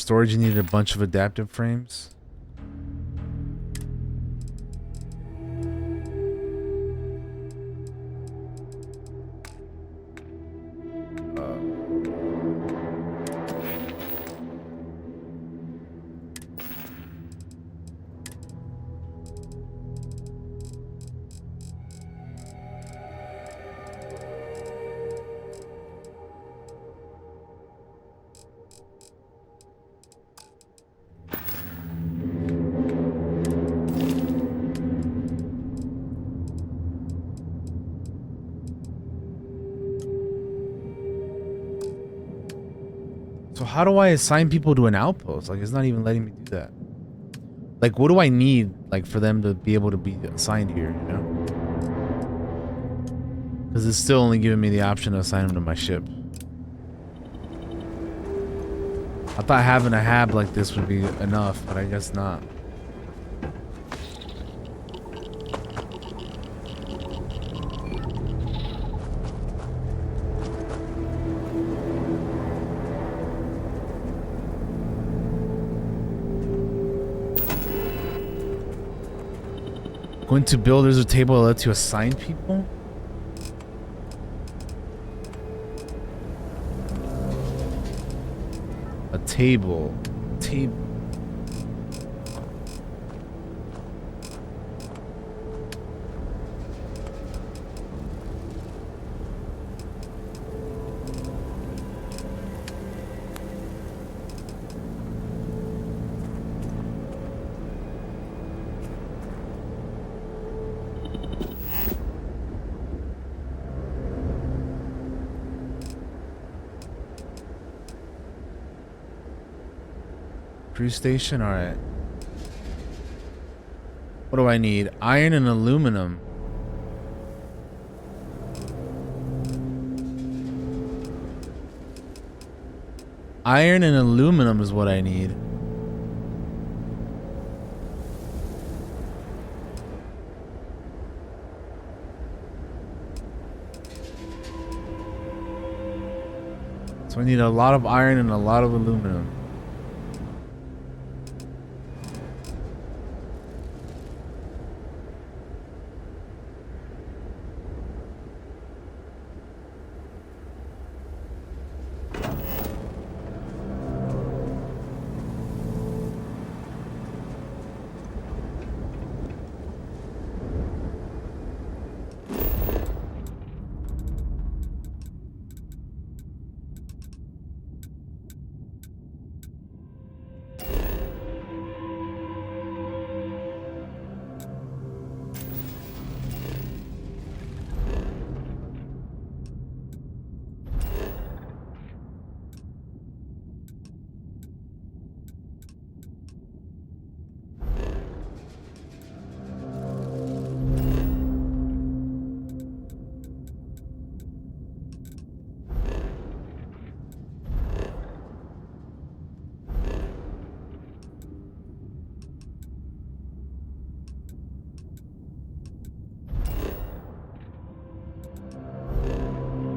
storage, you needed a bunch of adaptive frames. So how do I assign people to an outpost? Like, it's not even letting me do that. Like, what do I need, like, for them to be able to be assigned here, you know? Because it's still only giving me the option to assign them to my ship. I thought having a hab like this would be enough, but I guess not. Going to build, there's a table that lets you assign people? A table. Table. Crew station, alright. What do I need? Iron and aluminum. Iron and aluminum is what I need. So I need a lot of iron and a lot of aluminum.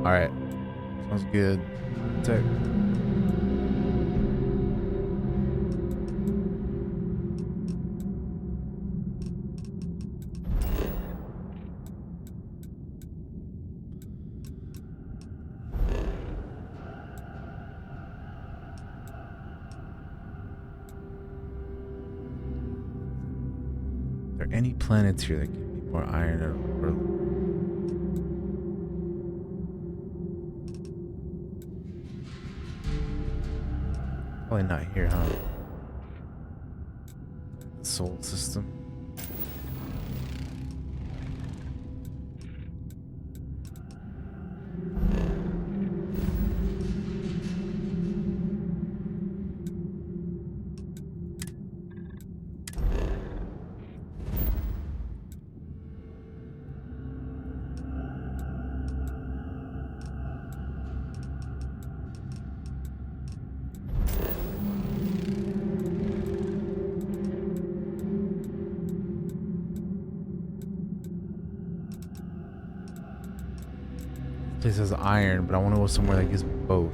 Alright. Sounds good. Tech. Are there any planets here that give me more iron or probably not here, huh? Soul system. This is iron, but I want to go somewhere that gives me both.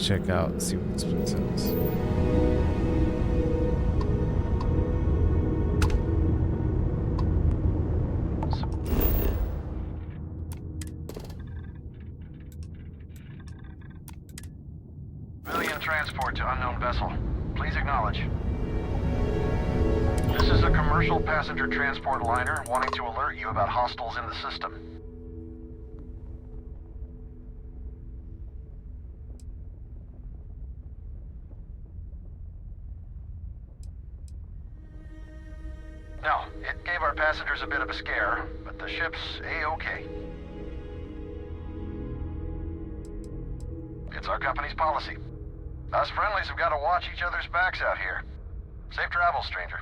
check out and see what this place is. Civilian transport to unknown vessel. Please acknowledge. This is a commercial passenger transport liner wanting to alert you about hostiles in the system. No, it gave our passengers a bit of a scare, but the ship's A-okay. It's our company's policy. Us friendlies have got to watch each other's backs out here. Safe travels, stranger.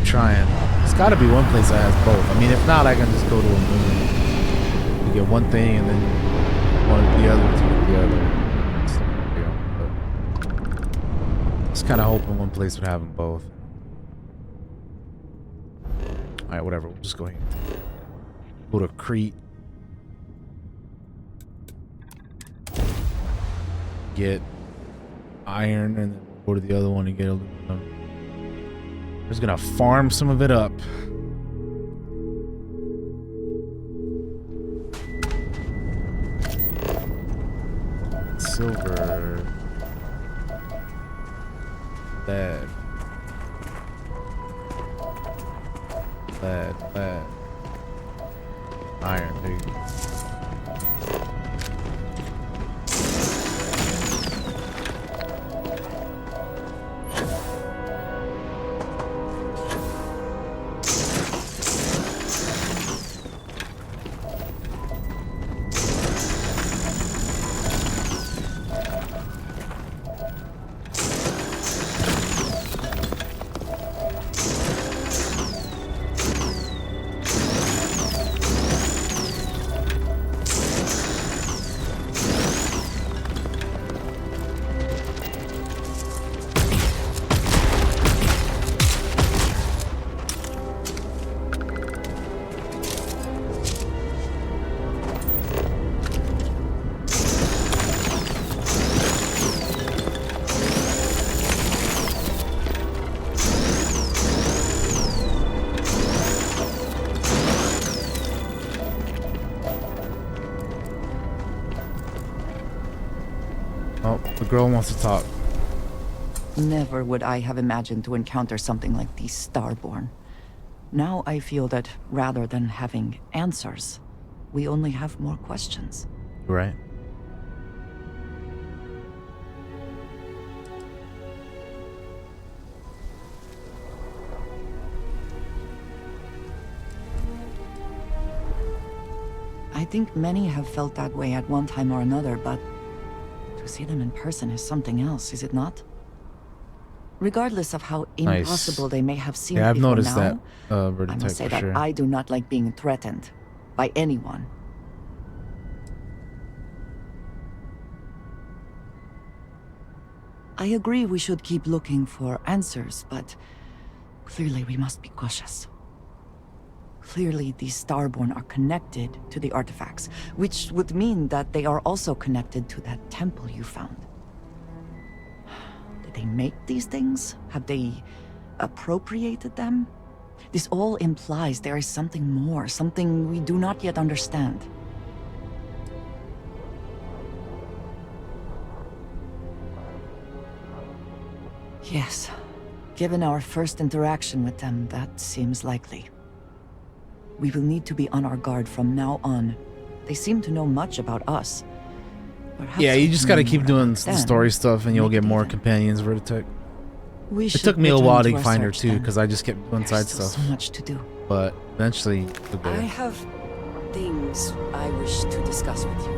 Trying. There's got to be one place that has both. I mean, if not, I can just go to a moon. You get one thing and then one of the other to get the other. But just kind of hoping one place would have them both. All right, whatever. We'll just go here. Go to Crete. Get iron and then go to the other one and get aluminum. Just gonna farm some of it up. Silver. Lead. Lead. Iron. There you go. Girl wants to talk. Never would I have imagined to encounter something like these Starborn. Now I feel that rather than having answers, we only have more questions. Right. I think many have felt that way at one time or another, but to see them in person is something else, is it not? Regardless of how impossible they may have seemed I've before noticed now, that. I must say that I do not like being threatened by anyone. I agree we should keep looking for answers, but clearly we must be cautious. Clearly, these Starborn are connected to the artifacts, which would mean that they are also connected to that temple you found. Did they make these things? Have they appropriated them? This all implies there is something more, something we do not yet understand. Yes. Given our first interaction with them, that seems likely. We will need to be on our guard from now on. They seem to know much about us. Perhaps Yeah, you we just can gotta know keep more doing about the them. story stuff, and you'll Make get it more even. companions, Vertitech. We It should took me a return while to to our find her search, too, then. because I just kept doing There's side still stuff. so much to do. But eventually, you'll get I her. have things I wish to discuss with you.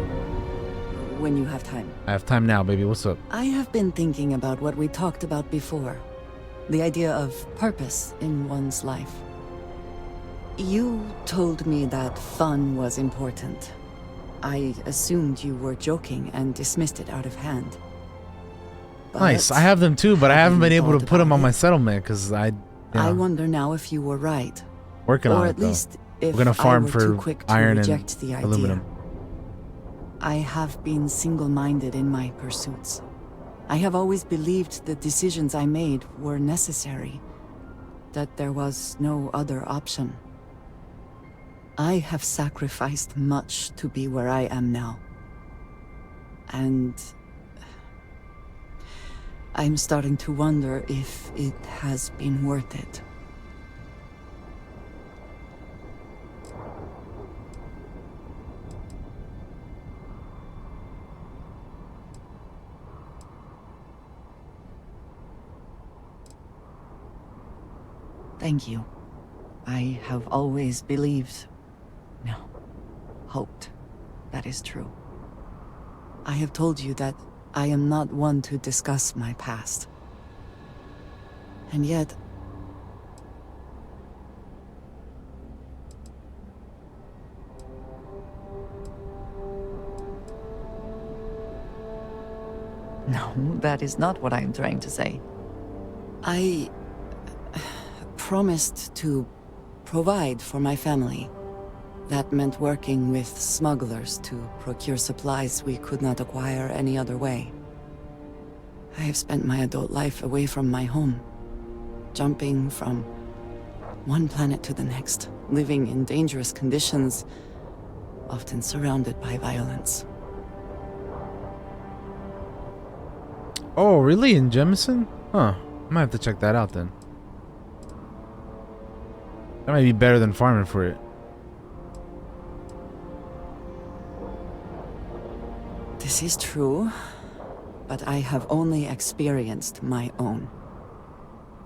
When you have time. I have time now, baby. What's up? I have been thinking about what we talked about before. The idea of purpose in one's life. You told me that fun was important. I assumed you were joking and dismissed it out of hand. Nice. But I have them too, but I haven't have been you able to thought put them about on my it? settlement because I wonder now if you were right. working on Or it at though. least if We're gonna farm I were for too quick to iron and reject the idea. aluminum. I have been single-minded in my pursuits. I have always believed the decisions I made were necessary, that there was no other option. I have sacrificed much to be where I am now. And I'm starting to wonder if it has been worth it. Thank you. I have always believed, no, hoped that is true. I have told you that I am not one to discuss my past. And yet, no, that is not what I am trying to say. I promised to provide for my family. That meant working with smugglers to procure supplies we could not acquire any other way. I have spent my adult life away from my home, jumping from one planet to the next, living in dangerous conditions, often surrounded by violence. Oh, really? In Jemison? Huh. I might have to check that out then. That might be better than farming for it. This is true, but I have only experienced my own.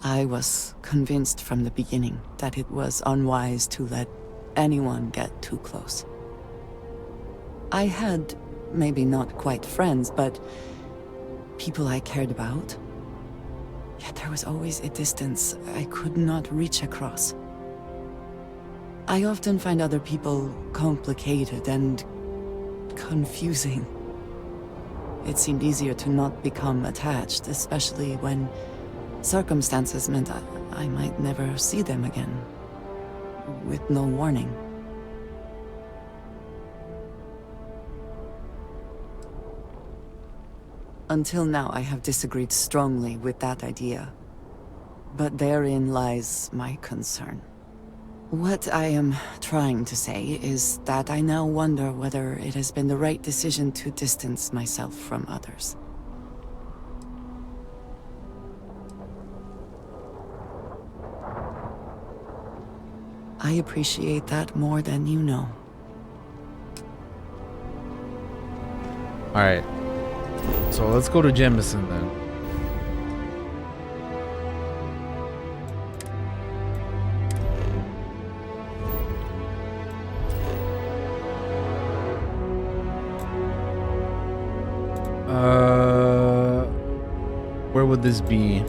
I was convinced from the beginning that it was unwise to let anyone get too close. I had, maybe not quite friends, but people I cared about. Yet there was always a distance I could not reach across. I often find other people complicated and confusing. It seemed easier to not become attached, especially when circumstances meant I might never see them again, with no warning. Until now, I have disagreed strongly with that idea. But therein lies my concern. What I am trying to say is that I now wonder whether it has been the right decision to distance myself from others. I appreciate that more than you know. Alright. So let's go to Jemison then. Where would this be?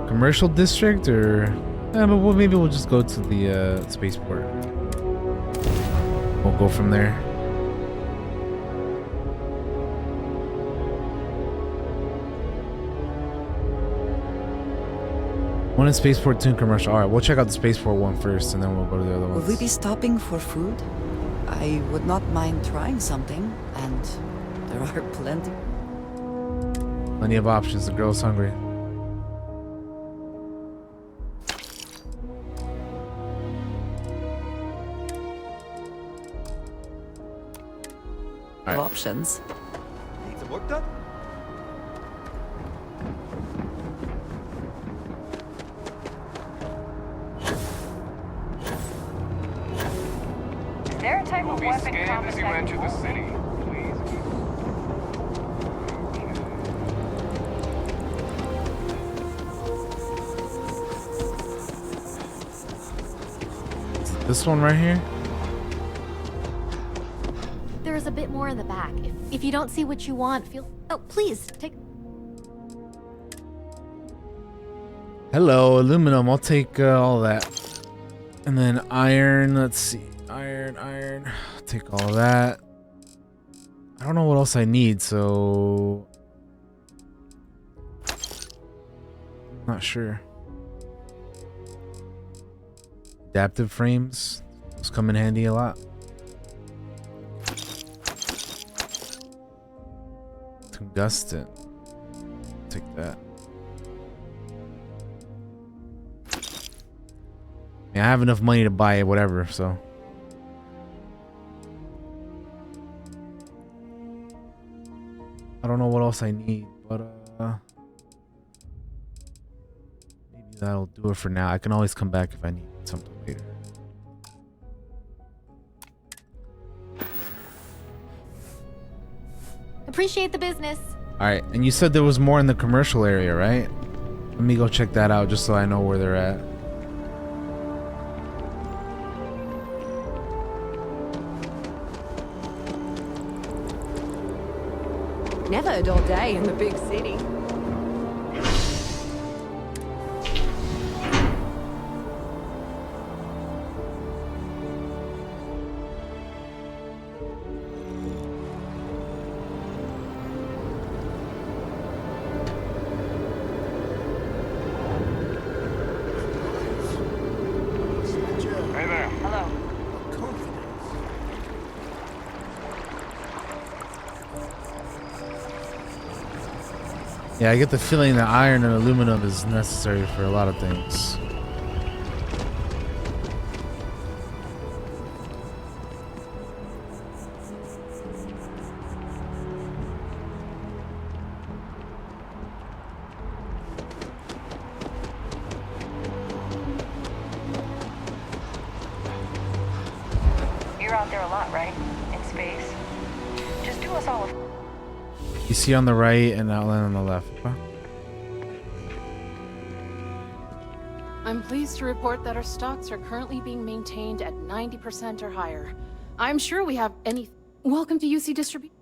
Commercial district, or but maybe we'll just go to the spaceport. We'll go from there. One in spaceport, two in commercial. All right, we'll check out the spaceport one first, and then we'll go to the other ones. Will we be stopping for food? I would not mind trying something, and there are plenty. Plenty of options. The girl's hungry. of right. options. Need some work done? Is there a type You will of be weapon scanned as you compensating enter the for city. Please keep. This one right here? There is a bit more in the back. If you don't see what you want, feel... Oh, please, take... Hello, aluminum. I'll take all that. And then iron. Let's see. Iron. I'll take all that. I don't know what else I need, so... I'm not sure. Adaptive frames. Those come in handy a lot. Tungsten. Take that. Yeah, I have enough money to buy it, whatever, so. I don't know what else I need, but maybe that'll do it for now. I can always come back if I need something later. Appreciate the business. Alright, and you said there was more in the commercial area, right? Let me go check that out just so I know where they're at. Never a dull day in the big city. Hey there. Hello. Yeah, I get the feeling that iron and aluminum is necessary for a lot of things. You're out there a lot, right? In space. Just do us all a... You see on the right and outline on the left. Huh? I'm pleased to report that our stocks are currently being maintained at 90% or higher. I'm sure we have any... Welcome to UC Distribution.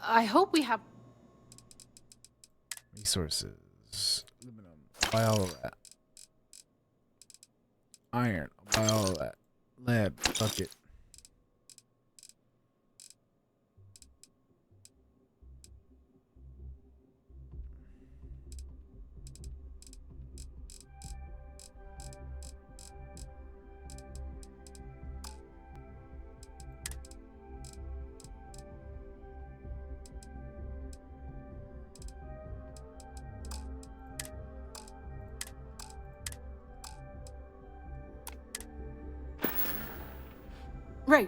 I hope we have... Resources. Aluminum. Buy all of that. Iron. Buy all of that. Lead. Bucket.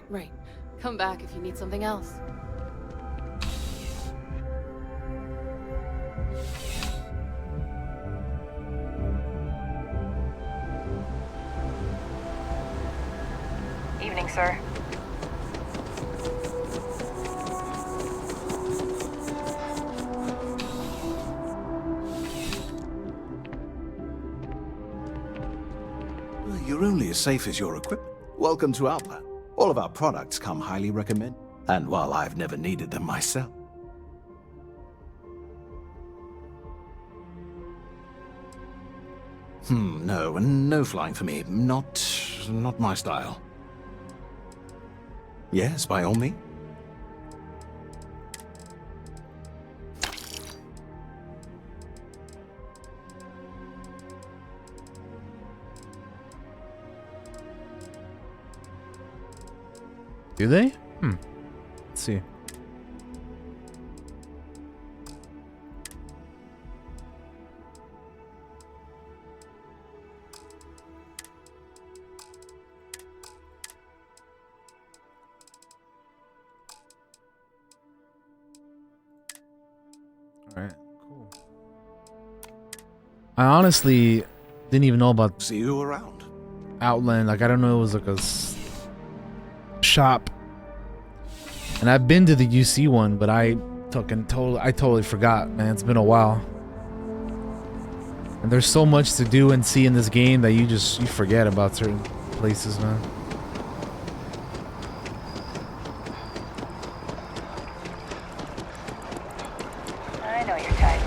Right. Come back if you need something else. Evening, sir. You're only as safe as your equipment. Welcome to our plan. All of our products come highly recommended. And while I've never needed them myself. No flying for me. Not my style. Yes, by all means. Do they? Let's see. I honestly didn't even know about See you around. Outland. Like, I don't know, it was like a shop. And I've been to the UC one, but I totally forgot, man. It's been a while. And there's so much to do and see in this game that you forget about certain places, man. I know your type.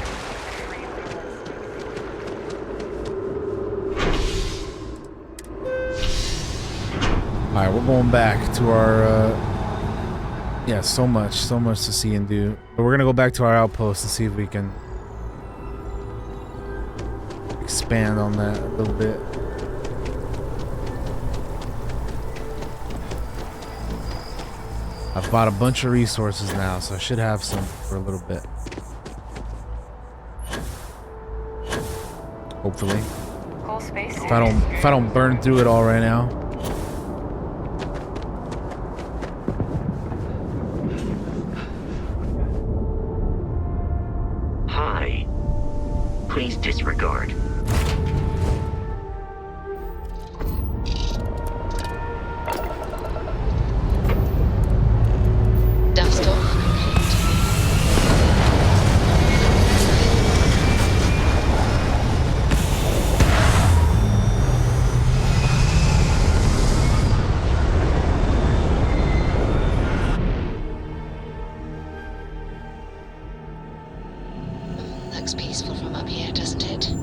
Alright, we're going back to our, yeah, so much to see and do. But we're gonna go back to our outpost and see if we can expand on that a little bit. I've bought a bunch of resources now, so I should have some for a little bit. Hopefully. Cool space. If I don't burn through it all right now. Hi. Please disregard. Dust off complete. Looks peaceful from up here, doesn't it?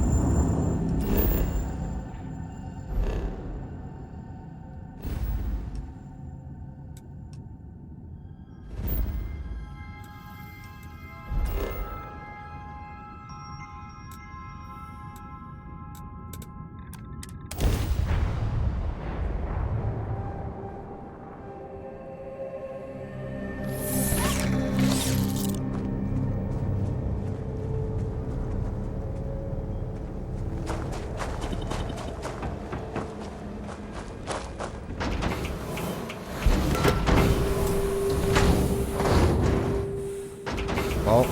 Well,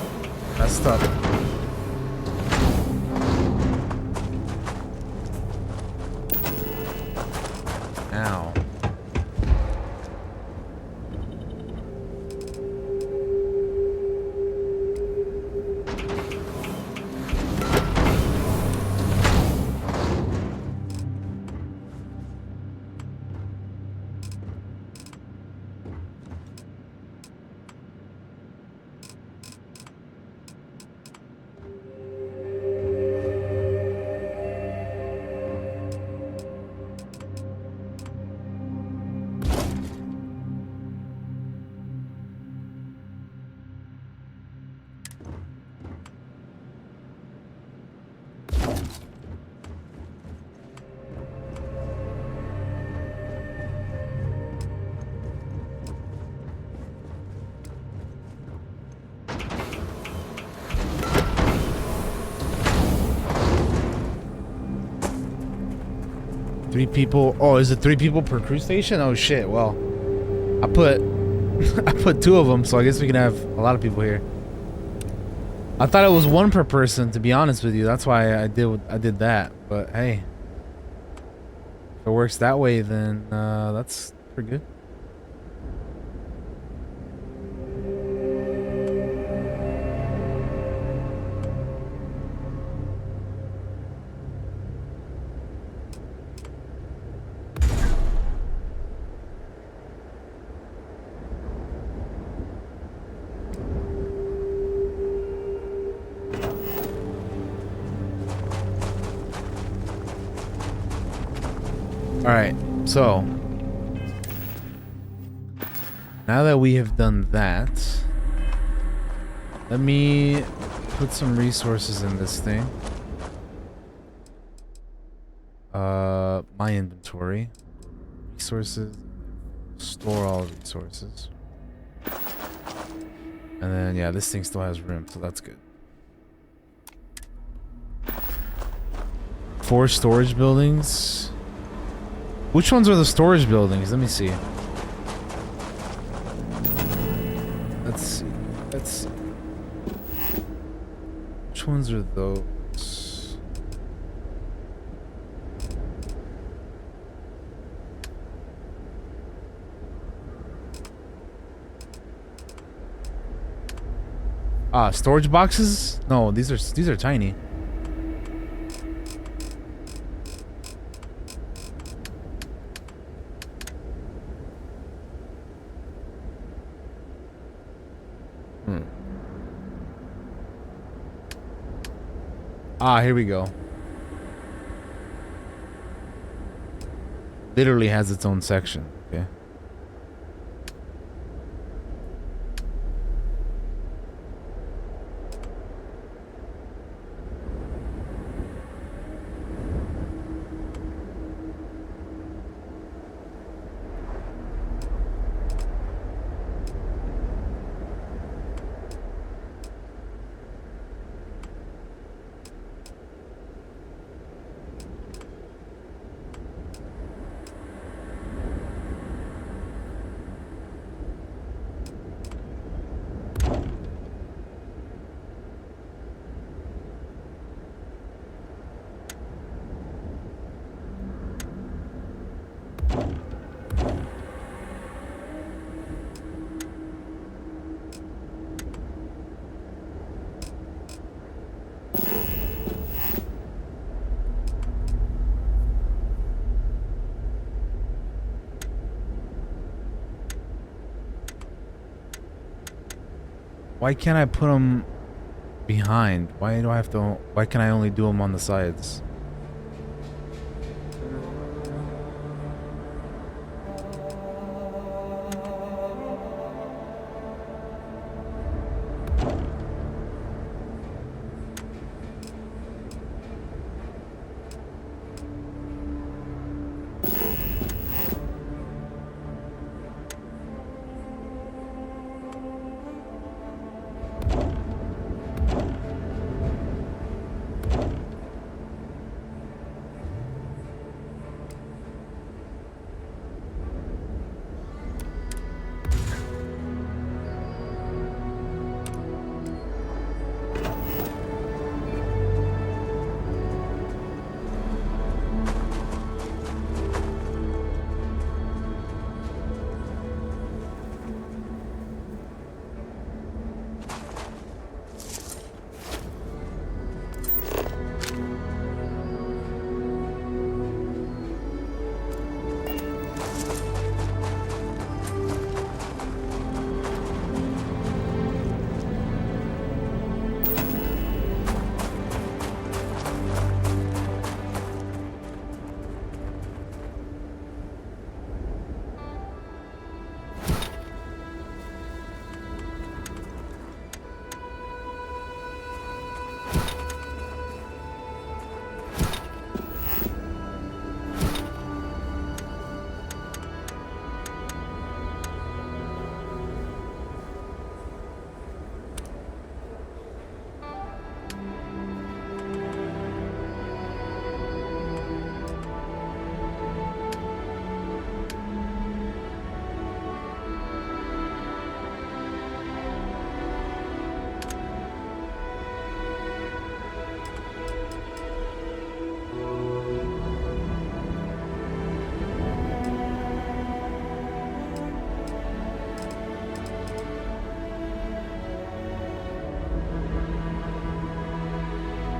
messed up. Now. Three people. Oh, is it 3 people per crew station? Oh shit. Well, I put I put 2 of them, so I guess we can have a lot of people here. I thought it was 1 per person, to be honest with you. That's why I did that. But hey, if it works that way, then that's pretty good. Alright, so now that we have done that, let me put some resources in this thing. My inventory. Resources. Store all resources. And then, yeah, this thing still has room, so that's good. 4 storage buildings. Which ones are the storage buildings? Let me see. Let's see. Let's see. Which ones are those? Storage boxes? No, these are tiny. Here we go. Literally has its own section. Okay. Why can't I put them behind? Why do I have to? Why can I only do them on the sides?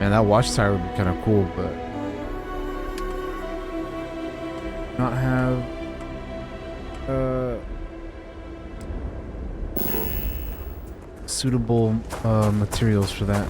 Man, that watchtower would be kind of cool, but not have suitable materials for that.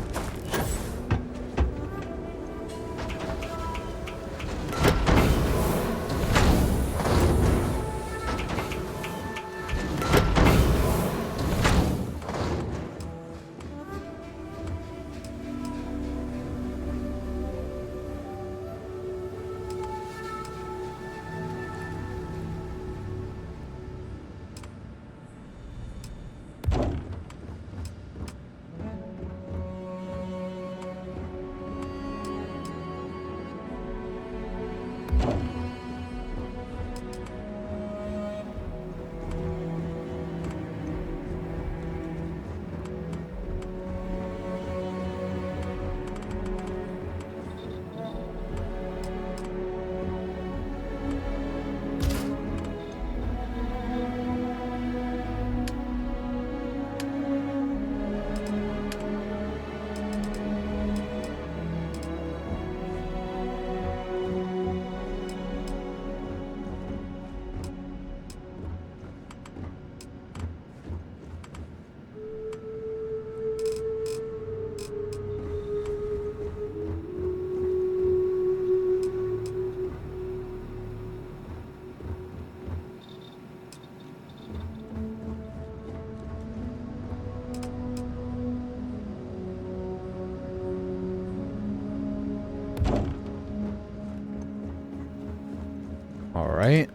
All right.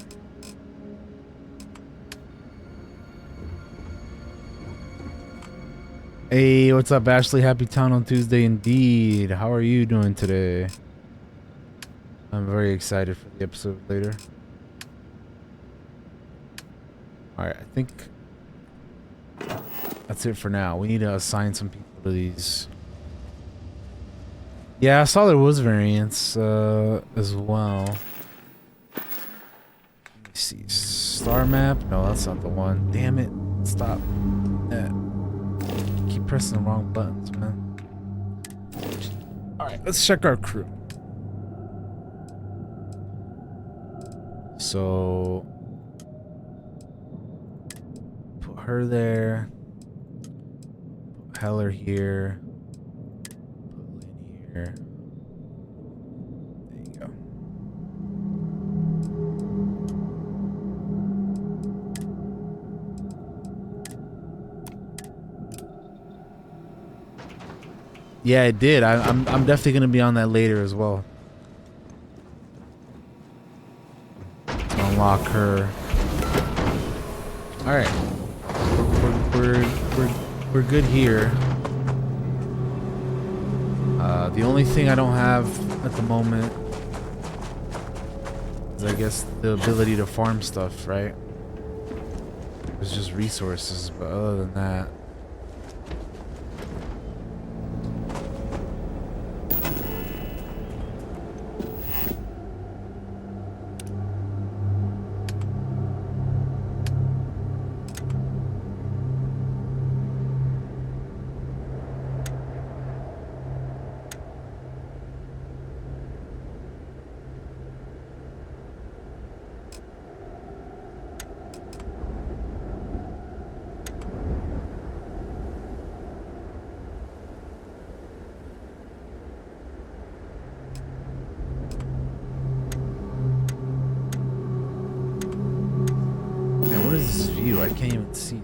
Hey, what's up, Ashley? Happy Town on Tuesday indeed. How are you doing today? I'm very excited for the episode later. Alright, I think that's it for now. We need to assign some people to these. Yeah, I saw there was variants as well. Let me see. Star map? No, that's not the one. Damn it. Stop. Keep pressing the wrong buttons, man. Alright, let's check our crew. So put her there. Put Heller here. Put Lynn here. There you go. Yeah, it did. I'm definitely gonna be on that later as well. Unlock her. All right, we're good here. The only thing I don't have at the moment is, I guess, the ability to farm stuff. Right? It's just resources, but other than that. I can't even see.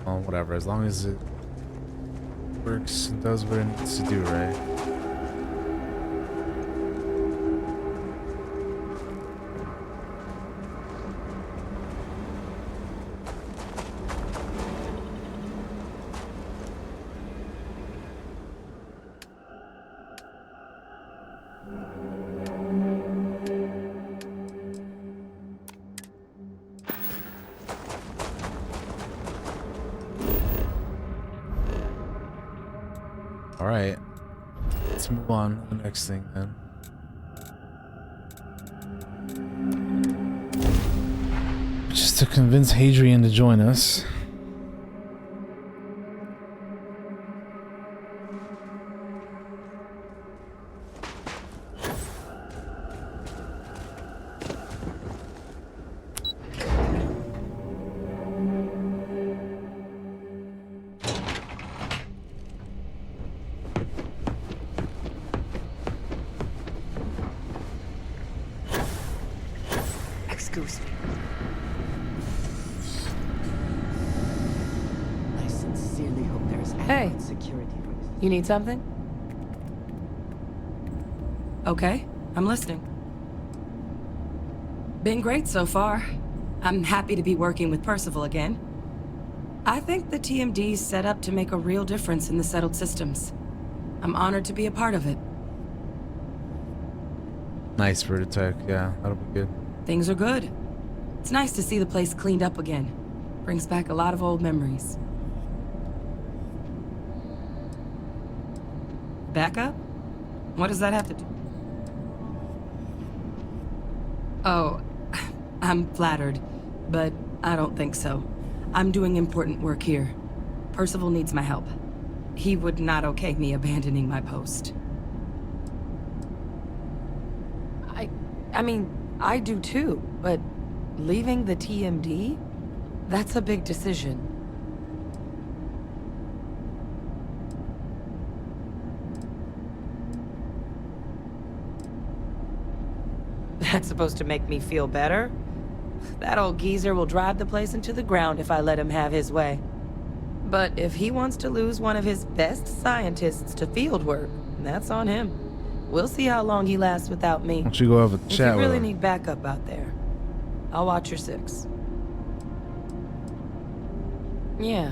Oh, whatever. As long as it works and does what it needs to do, right? Alright, let's move on to the next thing then. Just to convince Hadrian to join us. Excuse me. I sincerely hope there's adequate security for this. You need something? Okay, I'm listening. Been great so far. I'm happy to be working with Percival again. I think the TMD's set up to make a real difference in the settled systems. I'm honored to be a part of it. Nice for the tech, yeah, that'll be good. Things are good. It's nice to see the place cleaned up again. Brings back a lot of old memories. Backup? What does that have to do? Oh, I'm flattered, but I don't think so. I'm doing important work here. Percival needs my help. He would not okay me abandoning my post. I mean, I do too, but leaving the TMD? That's a big decision. supposed to make me feel better? That old geezer will drive the place into the ground if I let him have his way. But if he wants to lose one of his best scientists to field work, that's on him. We'll see how long he lasts without me. Why don't you go have a If chat you with really him? need backup out there, I'll watch your six. Yeah,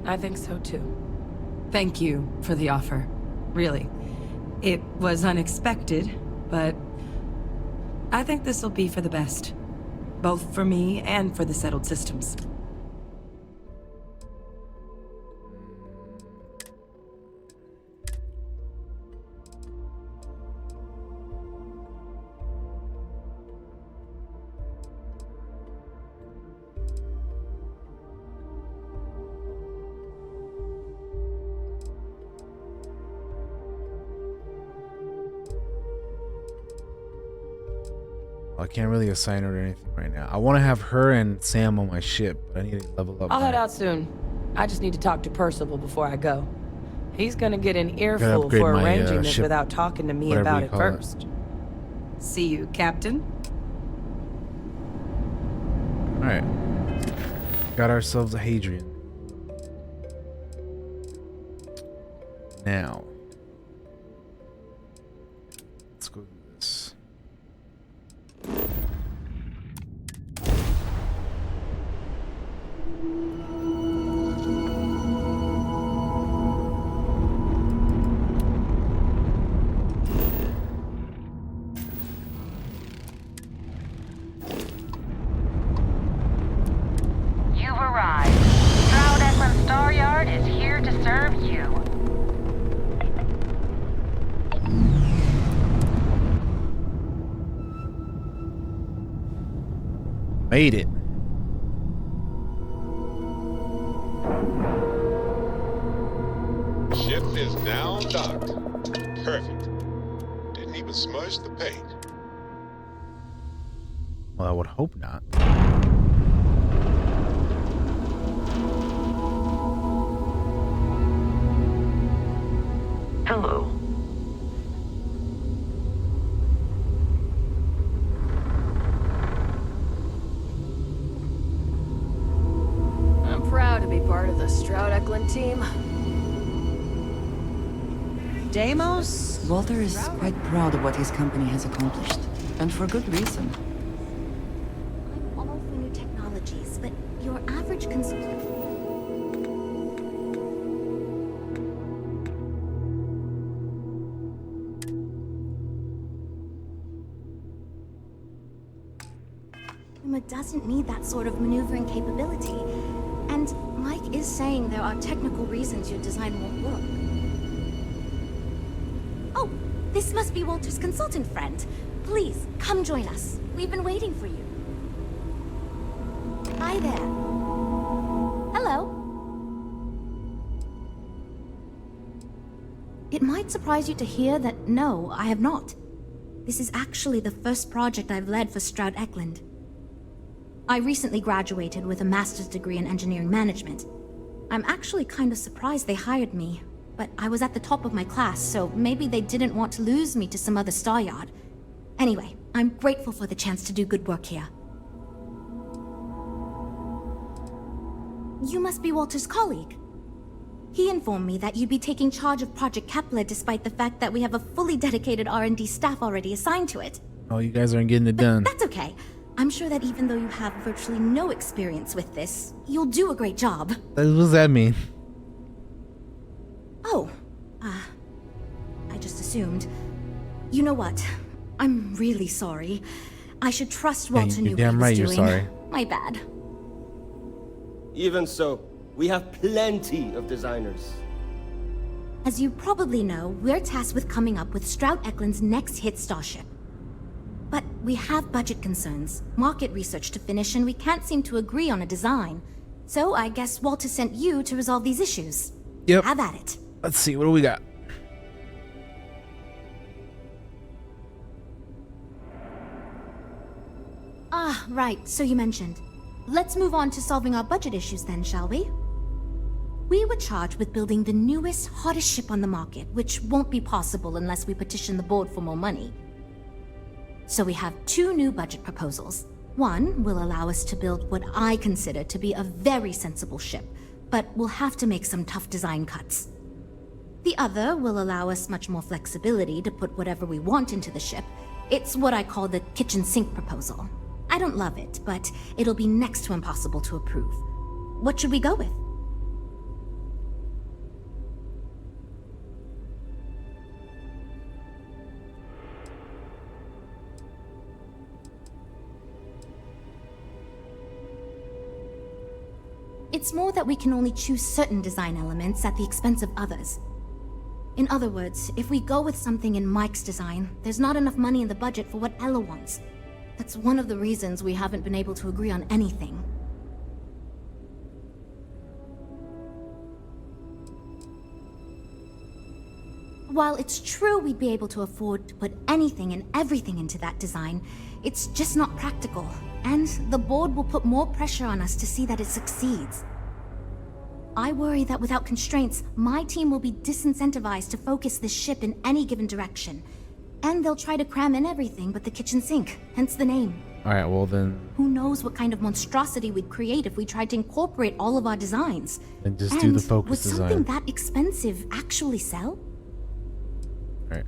I think so too. Thank you for the offer. Really. It was unexpected, but I think this will be for the best. Both for me and for the settled systems. I can't really assign her to anything right now. I want to have her and Sam on my ship, but I need to level up. I'll head out soon. I just need to talk to Percival before I go. He's gonna get an earful upgrade for my, arranging this ship, without talking to me whatever about you it call it. first. See you, Captain. All right, got ourselves a Hadrian. Now, let's go do this. You've arrived. Stroud Star Yard is here to serve you. Made it. Ship is now docked. Perfect. Didn't even smudge the paint. Well, I would hope not. Hello. I'm proud to be part of the Stroud team. Deimos? Walter is quite proud of what his company has accomplished. And for good reason. I'm all for new technologies, but your average consumer... doesn't need that sort of maneuvering capability. And Mike is saying there are technical reasons your design won't work. Oh, this must be Walter's consultant friend. Please, come join us. We've been waiting for you. Hi there. Hello. It might surprise you to hear that no, I have not. This is actually the first project I've led for Stroud Eklund. I recently graduated with a master's degree in engineering management. I'm actually kind of surprised they hired me, but I was at the top of my class, so maybe they didn't want to lose me to some other star yard. Anyway, I'm grateful for the chance to do good work here. You must be Walter's colleague. He informed me that you'd be taking charge of Project Kepler despite the fact that we have a fully dedicated R&D staff already assigned to it. Oh, you guys aren't getting it done. That's okay. I'm sure that even though you have virtually no experience with this, you'll do a great job. What does that mean? Oh, I just assumed. You know what? I'm really sorry. I should trust Walter knew what he was doing. Sorry. My bad. Even so, we have plenty of designers. As you probably know, we're tasked with coming up with Stroud Eklund's next hit starship. But we have budget concerns, market research to finish, and we can't seem to agree on a design. So I guess Walter sent you to resolve these issues. Yep. Have at it. Let's see, what do we got? Ah, right, so you mentioned. Let's move on to solving our budget issues then, shall we? We were charged with building the newest, hottest ship on the market, which won't be possible unless we petition the board for more money. So we have 2 new budget proposals. One will allow us to build what I consider to be a very sensible ship, but we'll have to make some tough design cuts. The other will allow us much more flexibility to put whatever we want into the ship. It's what I call the kitchen sink proposal. I don't love it, but it'll be next to impossible to approve. What should we go with? It's more that we can only choose certain design elements at the expense of others. In other words, if we go with something in Mike's design, there's not enough money in the budget for what Ella wants. That's one of the reasons we haven't been able to agree on anything. While it's true we'd be able to afford to put anything and everything into that design, it's just not practical, and the board will put more pressure on us to see that it succeeds. I worry that without constraints, my team will be disincentivized to focus this ship in any given direction, and they'll try to cram in everything but the kitchen sink, hence the name. Alright, well then... Who knows what kind of monstrosity we'd create if we tried to incorporate all of our designs. And just do the focus design. Would something that expensive actually sell? Alright.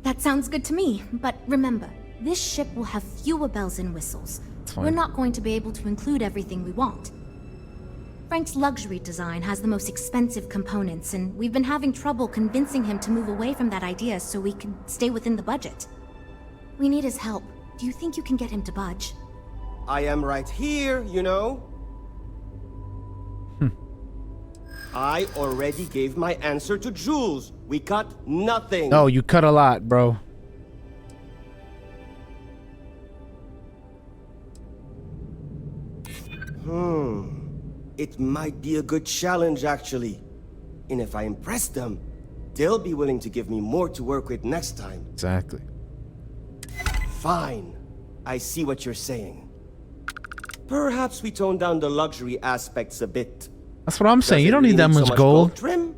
That sounds good to me, but remember, this ship will have fewer bells and whistles. We're not going to be able to include everything we want. Frank's luxury design has the most expensive components, and we've been having trouble convincing him to move away from that idea so we can stay within the budget. We need his help. Do you think you can get him to budge? I am right here, you know. I already gave my answer to Jules. We cut nothing. No, you cut a lot, bro. It might be a good challenge, actually. And if I impress them, they'll be willing to give me more to work with next time. Exactly. Fine. I see what you're saying. Perhaps we tone down the luxury aspects a bit. That's what I'm saying. You don't Does it need that really much so gold. Trim?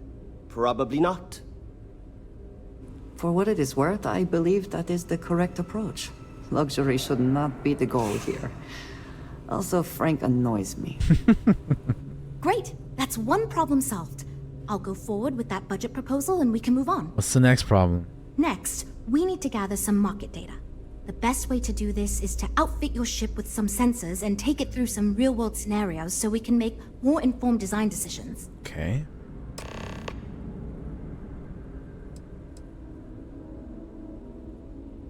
Probably not. For what it is worth, I believe that is the correct approach. Luxury should not be the goal here. Also, Frank annoys me. Great! That's one problem solved. I'll go forward with that budget proposal and we can move on. What's the next problem? Next, we need to gather some market data. The best way to do this is to outfit your ship with some sensors and take it through some real-world scenarios so we can make more informed design decisions. Okay.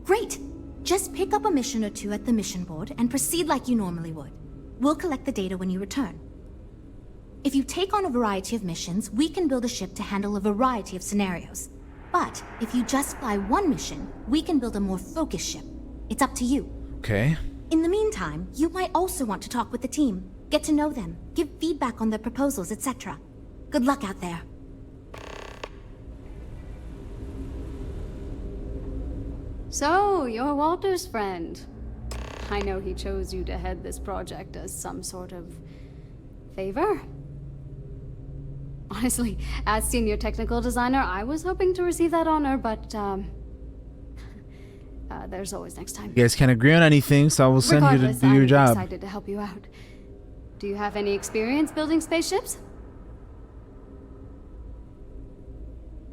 Great! Just pick up a mission or two at the mission board and proceed like you normally would. We'll collect the data when you return. If you take on a variety of missions, we can build a ship to handle a variety of scenarios. But if you just fly one mission, we can build a more focused ship. It's up to you. Okay. In the meantime, you might also want to talk with the team, get to know them, give feedback on their proposals, etc. Good luck out there. So, you're Walter's friend. I know he chose you to head this project as some sort of favor. Honestly, as senior technical designer, I was hoping to receive that honor, but there's always next time. You guys can't agree on anything, so I will send you to do your job. I'm excited to help you out. Do you have any experience building spaceships?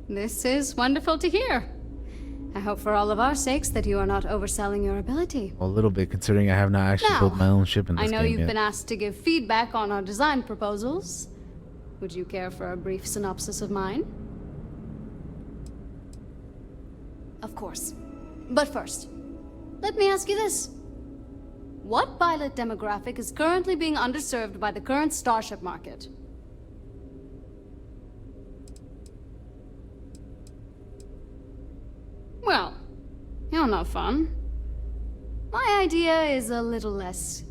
This is wonderful to hear. I hope for all of our sakes that you are not overselling your ability. A little bit, considering I have not actually built my own ship in this I know game you've yet. been asked to give feedback on our design proposals. Would you care for a brief synopsis of mine? Of course. But first, let me ask you this. What pilot demographic is currently being underserved by the current starship market? Well, you're no fun. My idea is a little less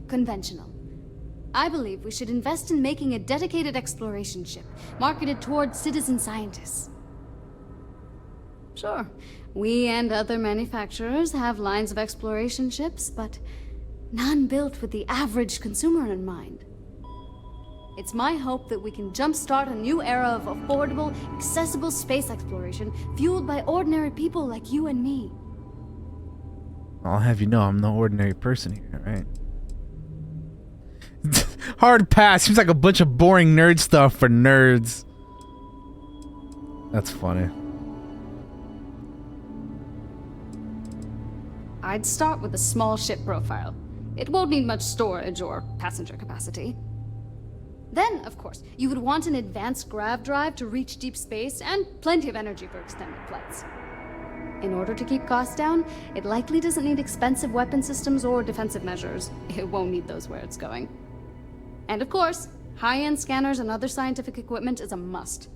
conventional. I believe we should invest in making a dedicated exploration ship, marketed towards citizen scientists. Sure, we and other manufacturers have lines of exploration ships, but none built with the average consumer in mind. It's my hope that we can jumpstart a new era of affordable, accessible space exploration fueled by ordinary people like you and me. I'll have you know I'm no ordinary person here, right? Hard pass. Seems like a bunch of boring nerd stuff for nerds. That's funny. I'd start with a small ship profile. It won't need much storage or passenger capacity. Then, of course, you would want an advanced grav drive to reach deep space and plenty of energy for extended flights. In order to keep costs down, it likely doesn't need expensive weapon systems or defensive measures. It won't need those where it's going. And of course, high-end scanners and other scientific equipment is a must.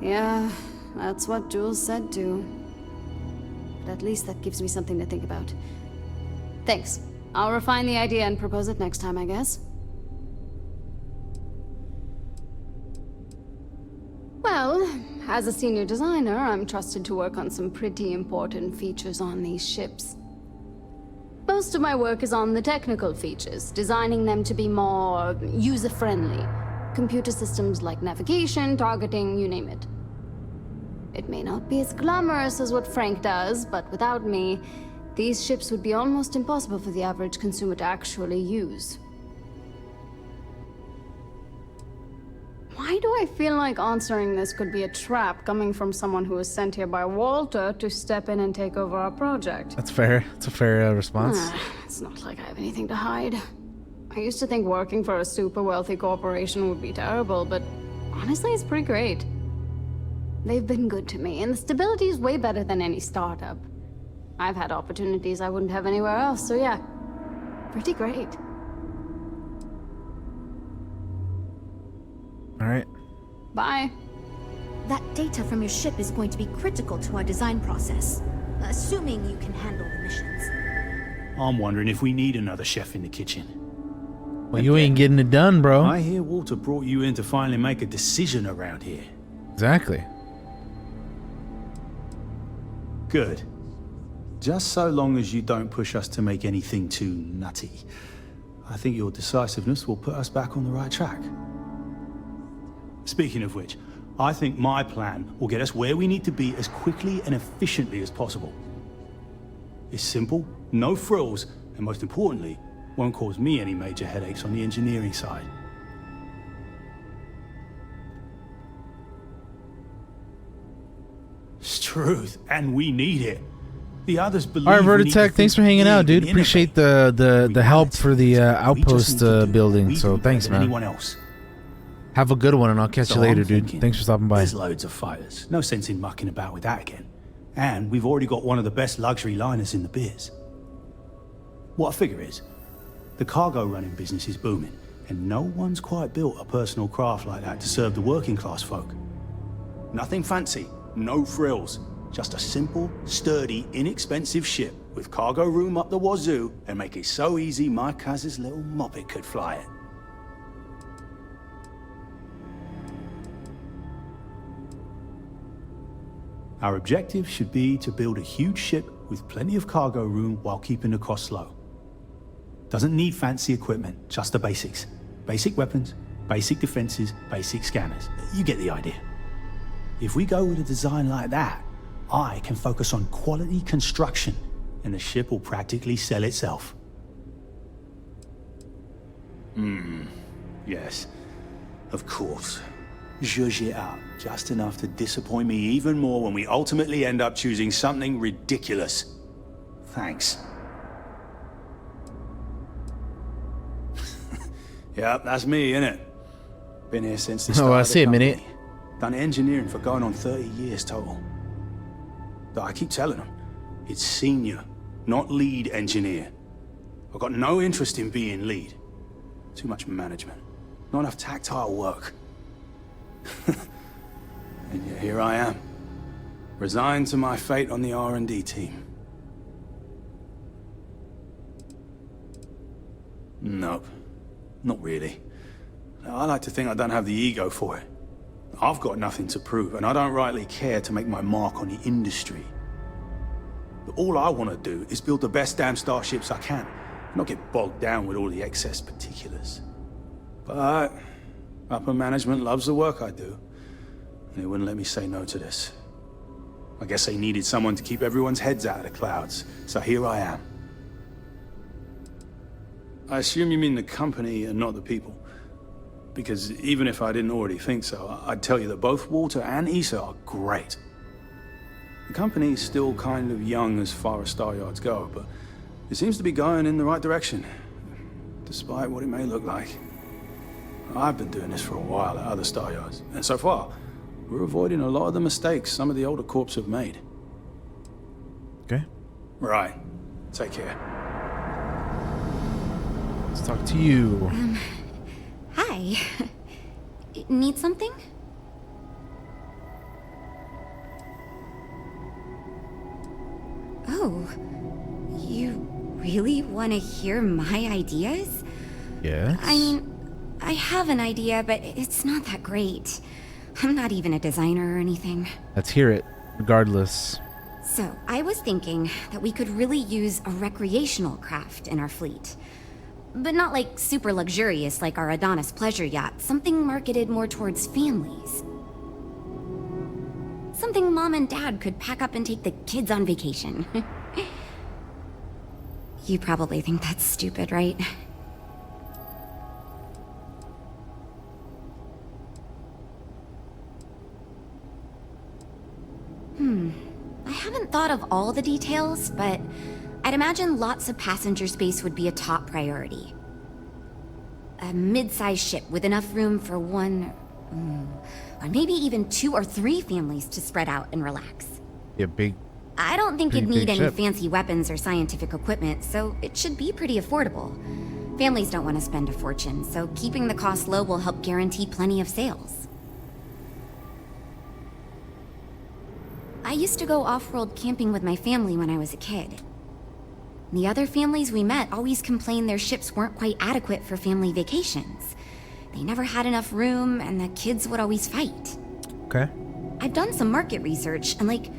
Yeah, that's what Jules said too. But at least that gives me something to think about. Thanks. I'll refine the idea and propose it next time, I guess. Well, as a senior designer, I'm trusted to work on some pretty important features on these ships. Most of my work is on the technical features, designing them to be more user-friendly. Computer systems like navigation, targeting, you name it. It may not be as glamorous as what Frank does, but without me, these ships would be almost impossible for the average consumer to actually use. Why do I feel like answering this could be a trap coming from someone who was sent here by Walter to step in and take over our project? That's fair. It's a fair response. It's not like I have anything to hide. I used to think working for a super wealthy corporation would be terrible, but honestly, it's pretty great. They've been good to me, and the stability is way better than any startup. I've had opportunities I wouldn't have anywhere else, so yeah, pretty great. All right. Bye. That data from your ship is going to be critical to our design process, assuming you can handle the missions. I'm wondering if we need another chef in the kitchen. Well, you ain't getting it done, bro. I hear Walter brought you in to finally make a decision around here. Exactly. Good. Just so long as you don't push us to make anything too nutty. I think your decisiveness will put us back on the right track. Speaking of which, I think my plan will get us where we need to be as quickly and efficiently as possible. It's simple, no frills, and most importantly, won't cause me any major headaches on the engineering side. It's truth, and we need it. The others believe. All right, Vertitech, thanks for hanging out, dude. Appreciate the help for the outpost building. So thanks, man. Anyone else? Have a good one, and I'll catch you later, dude. Thanks for stopping by. There's loads of fighters. No sense in mucking about with that again. And we've already got one of the best luxury liners in the biz. What I figure is, the cargo running business is booming, and no one's quite built a personal craft like that to serve the working class folk. Nothing fancy, no frills, just a simple, sturdy, inexpensive ship with cargo room up the wazoo and make it so easy my cousin's little moppet could fly it. Our objective should be to build a huge ship with plenty of cargo room while keeping the costs low. Doesn't need fancy equipment, just the basics. Basic weapons, basic defenses, basic scanners. You get the idea. If we go with a design like that, I can focus on quality construction, and the ship will practically sell itself. Yes, of course. Zhuzh it up, just enough to disappoint me even more when we ultimately end up choosing something ridiculous. Thanks. Yep, that's me, innit? Been here since the start Oh, I of the see a company. minute. Done engineering for going on 30 years total. But I keep telling them, it's senior, not lead engineer. I've got no interest in being lead. Too much management, not enough tactile work. And yet here I am, resigned to my fate on the R&D team. Nope, not really. I like to think I don't have the ego for it. I've got nothing to prove, and I don't rightly care to make my mark on the industry. But all I want to do is build the best damn starships I can, not get bogged down with all the excess particulars. But upper management loves the work I do, and they wouldn't let me say no to this. I guess they needed someone to keep everyone's heads out of the clouds, so here I am. I assume you mean the company and not the people. Because even if I didn't already think so, I'd tell you that both Walter and Issa are great. The company's still kind of young as far as Star Yards go, but it seems to be going in the right direction, despite what it may look like. I've been doing this for a while at other Star Yards, and so far, we're avoiding a lot of the mistakes some of the older corps have made. Okay. Right. Take care. Let's talk to you. Hi. Need something? Oh, you really want to hear my ideas? Yes. I mean, I have an idea, but it's not that great. I'm not even a designer or anything. Let's hear it, regardless. So, I was thinking that we could really use a recreational craft in our fleet. But not like super luxurious like our Adonis pleasure yacht. Something marketed more towards families. Something Mom and Dad could pack up and take the kids on vacation. You probably think that's stupid, right? I haven't thought of all the details, but I'd imagine lots of passenger space would be a top priority. A mid-sized ship with enough room for one, or maybe even 2 or 3 families to spread out and relax. Yeah, big. I don't think you'd need any ship. fancy weapons or scientific equipment, so it should be pretty affordable. Families don't want to spend a fortune, so keeping the cost low will help guarantee plenty of sales. I used to go off-world camping with my family when I was a kid. The other families we met always complained their ships weren't quite adequate for family vacations. They never had enough room, and the kids would always fight. Okay. I've done some market research, and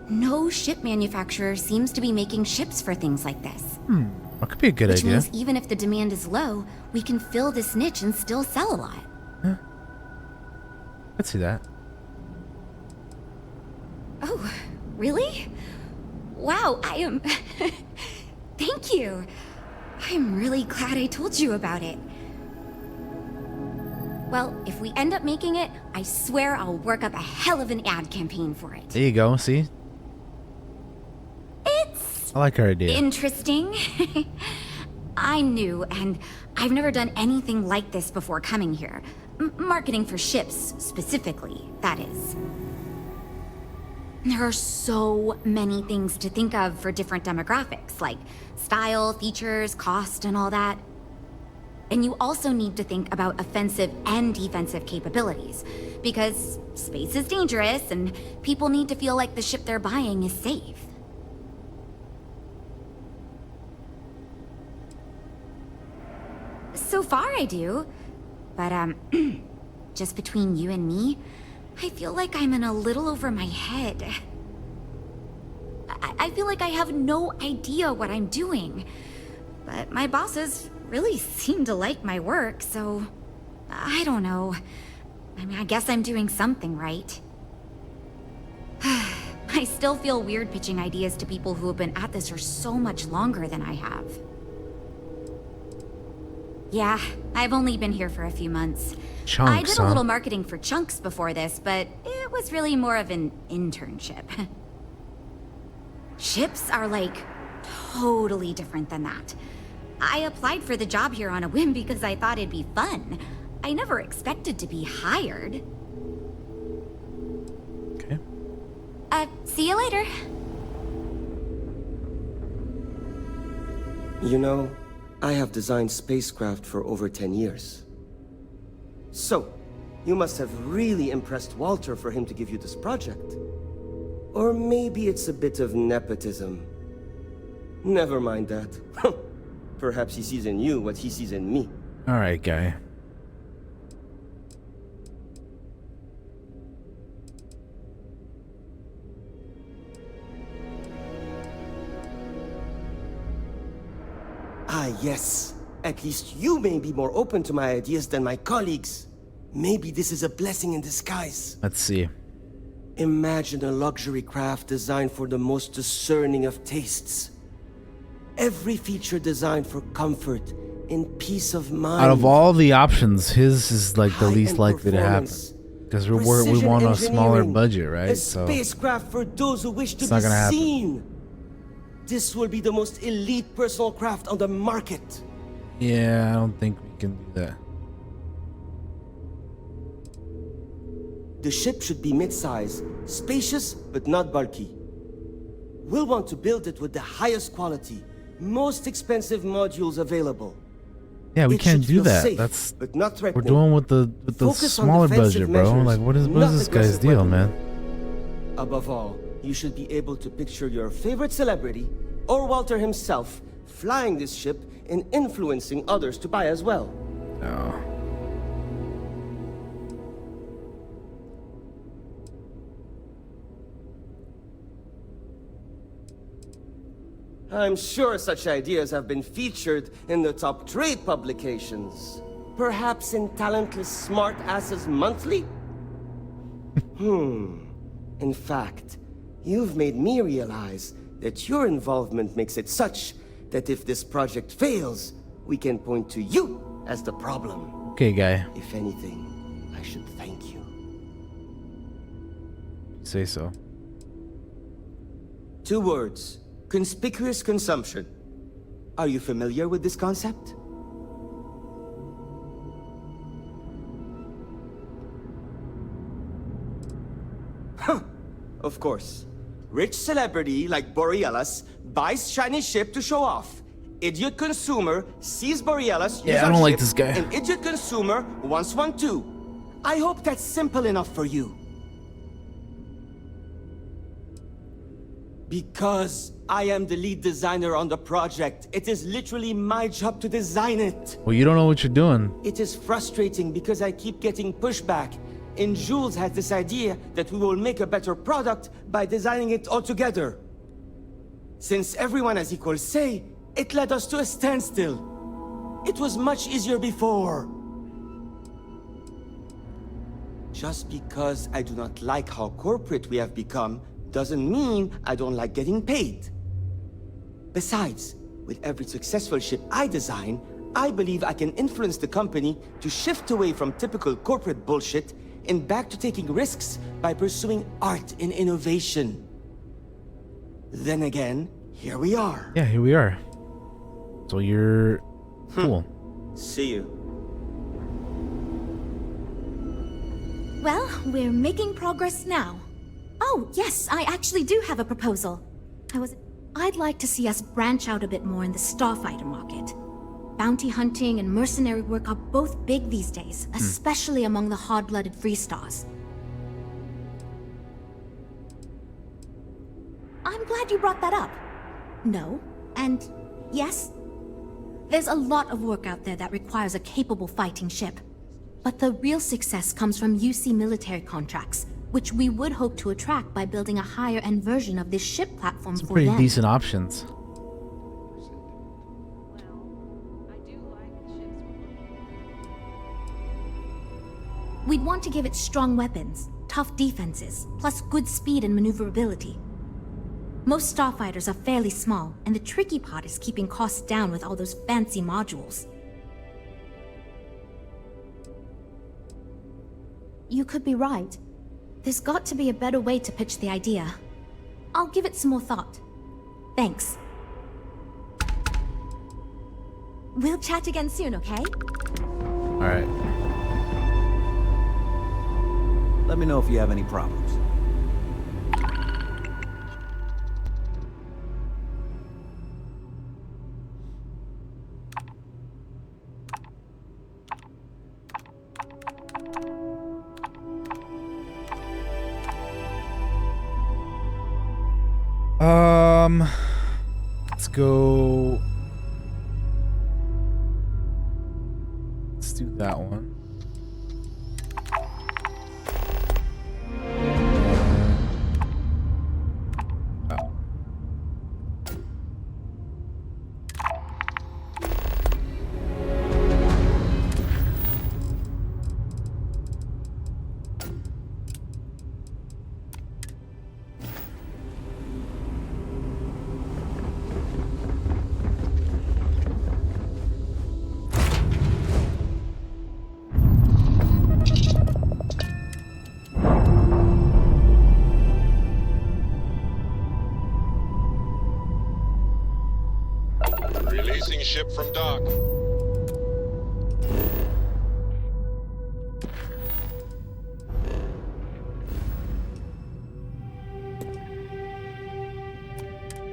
no ship manufacturer seems to be making ships for things like this. That could be a good Which idea. means even if the demand is low, we can fill this niche and still sell a lot. Let's see that. Oh, really? Wow, I am... Thank you. I'm really glad I told you about it. Well, if we end up making it, I swear I'll work up a hell of an ad campaign for it. There you go. See? It's I like her idea. interesting. I'm new, and I've never done anything like this before coming here. Marketing for ships, specifically, that is. There are so many things to think of for different demographics, like style, features, cost, and all that. And you also need to think about offensive and defensive capabilities, because space is dangerous and people need to feel like the ship they're buying is safe. So far I do, but just between you and me, I feel like I'm in a little over my head. I feel like I have no idea what I'm doing. But my bosses really seem to like my work, so I don't know. I mean, I guess I'm doing something right. I still feel weird pitching ideas to people who have been at this for so much longer than I have. Yeah, I've only been here for a few months. Chunks, I did a little marketing for Chunks before this, but it was really more of an internship. Ships are totally different than that. I applied for the job here on a whim because I thought it'd be fun. I never expected to be hired. Okay. See you later. You know, I have designed spacecraft for over 10 years. So, you must have really impressed Walter for him to give you this project. Or maybe it's a bit of nepotism. Never mind that. Perhaps he sees in you what he sees in me. All right, guy. Ah, yes. At least you may be more open to my ideas than my colleagues. Maybe this is a blessing in disguise. Let's see. Imagine a luxury craft designed for the most discerning of tastes. Every feature designed for comfort and peace of mind. Out of all the options, his is like the least likely to happen. performance, Because we want a smaller budget, right? A So spacecraft for those who wish to it's not be gonna happen. seen. This will be the most elite personal craft on the market. Yeah, I don't think we can do that. The ship should be mid-size, spacious but not bulky. We'll want to build it with the highest quality, most expensive modules available. Yeah, we It can't should do feel that. safe, That's but not we're threatening. doing with the Focus on smaller defensive budget, bro. measures, Like, what is not this guy's aggressive deal, weaponry. man? Above all, you should be able to picture your favorite celebrity, or Walter himself, flying this ship and influencing others to buy as well. No. I'm sure such ideas have been featured in the top trade publications. Perhaps in Talentless Smart Asses Monthly? In fact, you've made me realize that your involvement makes it such that if this project fails, we can point to you as the problem. Okay, guy. If anything, I should thank you. Say so. 2 words. Conspicuous consumption. Are you familiar with this concept? Huh. Of course. Rich celebrity like Borealis buys shiny ship to show off. Idiot consumer sees Borealis use Yeah, I our don't like ship, this guy. and idiot consumer wants one too. I hope that's simple enough for you. Because I am the lead designer on the project, it is literally my job to design it. Well, you don't know what you're doing. It is frustrating because I keep getting pushback. And Jules has this idea that we will make a better product by designing it all together. Since everyone has equal say, it led us to a standstill. It was much easier before. Just because I do not like how corporate we have become doesn't mean I don't like getting paid. Besides, with every successful ship I design, I believe I can influence the company to shift away from typical corporate bullshit and back to taking risks by pursuing art and innovation. Then again, here we are. Yeah, here we are. So you're cool. See you. Well, we're making progress now. Oh, yes, I actually do have a proposal. I'd like to see us branch out a bit more in the starfighter market. Bounty hunting and mercenary work are both big these days, especially among the hard-blooded Freestars. I'm glad you brought that up. No, and yes, there's a lot of work out there that requires a capable fighting ship. But the real success comes from UC military contracts, which we would hope to attract by building a higher-end version of this ship platform Some for pretty them. decent options. We'd want to give it strong weapons, tough defenses, plus good speed and maneuverability. Most starfighters are fairly small, and the tricky part is keeping costs down with all those fancy modules. You could be right. There's got to be a better way to pitch the idea. I'll give it some more thought. Thanks. We'll chat again soon, okay? Alright. Let me know if you have any problems. Let's go. Let's do that one. ship from dock.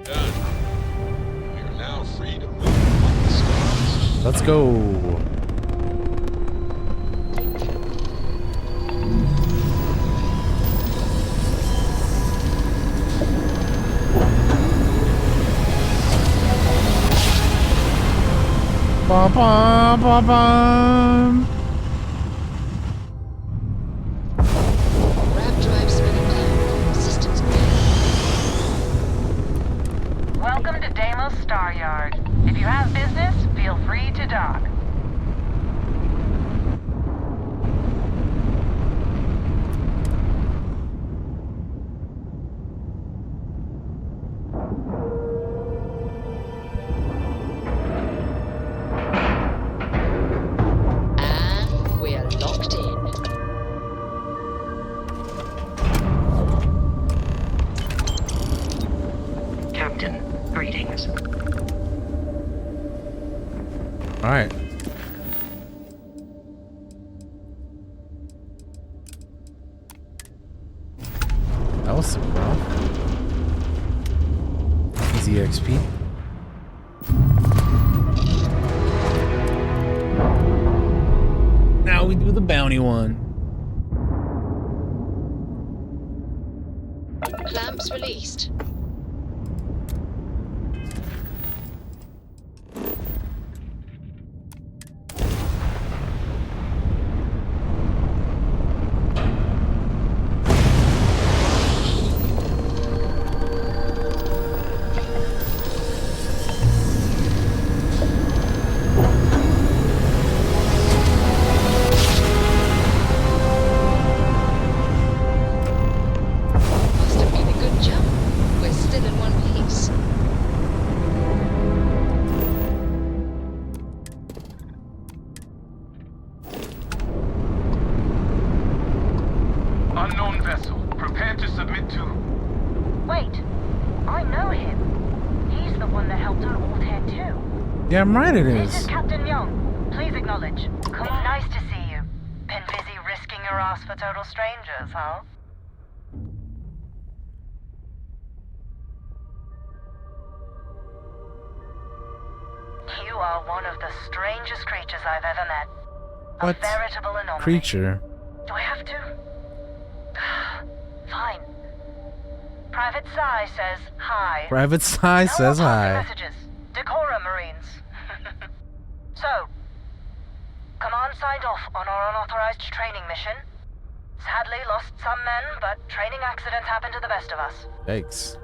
Done. We are now free to move among the stars. Let's go. Bum, bum, bum, bum. Wrap drive spinning down. Systems green. Welcome to Deimos Star Yard. If you have business, feel free to dock. And we're locked in. Captain, greetings. All right. That was super rough. Easy XP. Now we do the bounty one. Clamps released. Must have been a good jump. We're still in one piece. Unknown vessel. Prepare to submit to... Wait, I know him. He's the one that helped out Altair too. Yeah, I'm right. It This is is. Captain Young. Please acknowledge. Nice to see you. Been busy risking your ass for total strangers, huh? You are one of the strangest creatures I've ever met. What A veritable anomaly. creature? Do I have to? Fine. Private Psy says hi. Private Psy No says more hi. passing messages. Decorum, Marines. So, Command signed off on our unauthorized training mission. Sadly lost some men, but training accidents happen to the best of us. Yikes.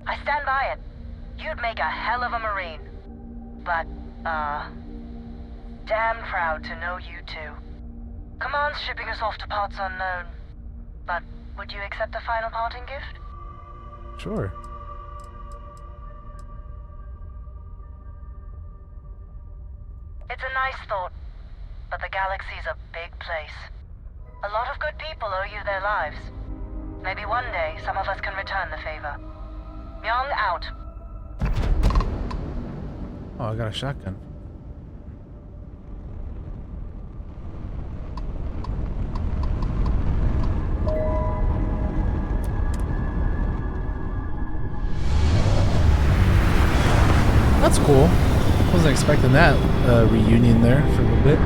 I stand by it. You'd make a hell of a Marine. But, damn proud to know you too. Command's shipping us off to parts unknown. But would you accept a final parting gift? Sure. It's a nice thought, but the galaxy's a big place. A lot of good people owe you their lives. Maybe one day some of us can return the favor. Young out. Oh, I got a shotgun. That's cool. Wasn't expecting that reunion there for a little bit.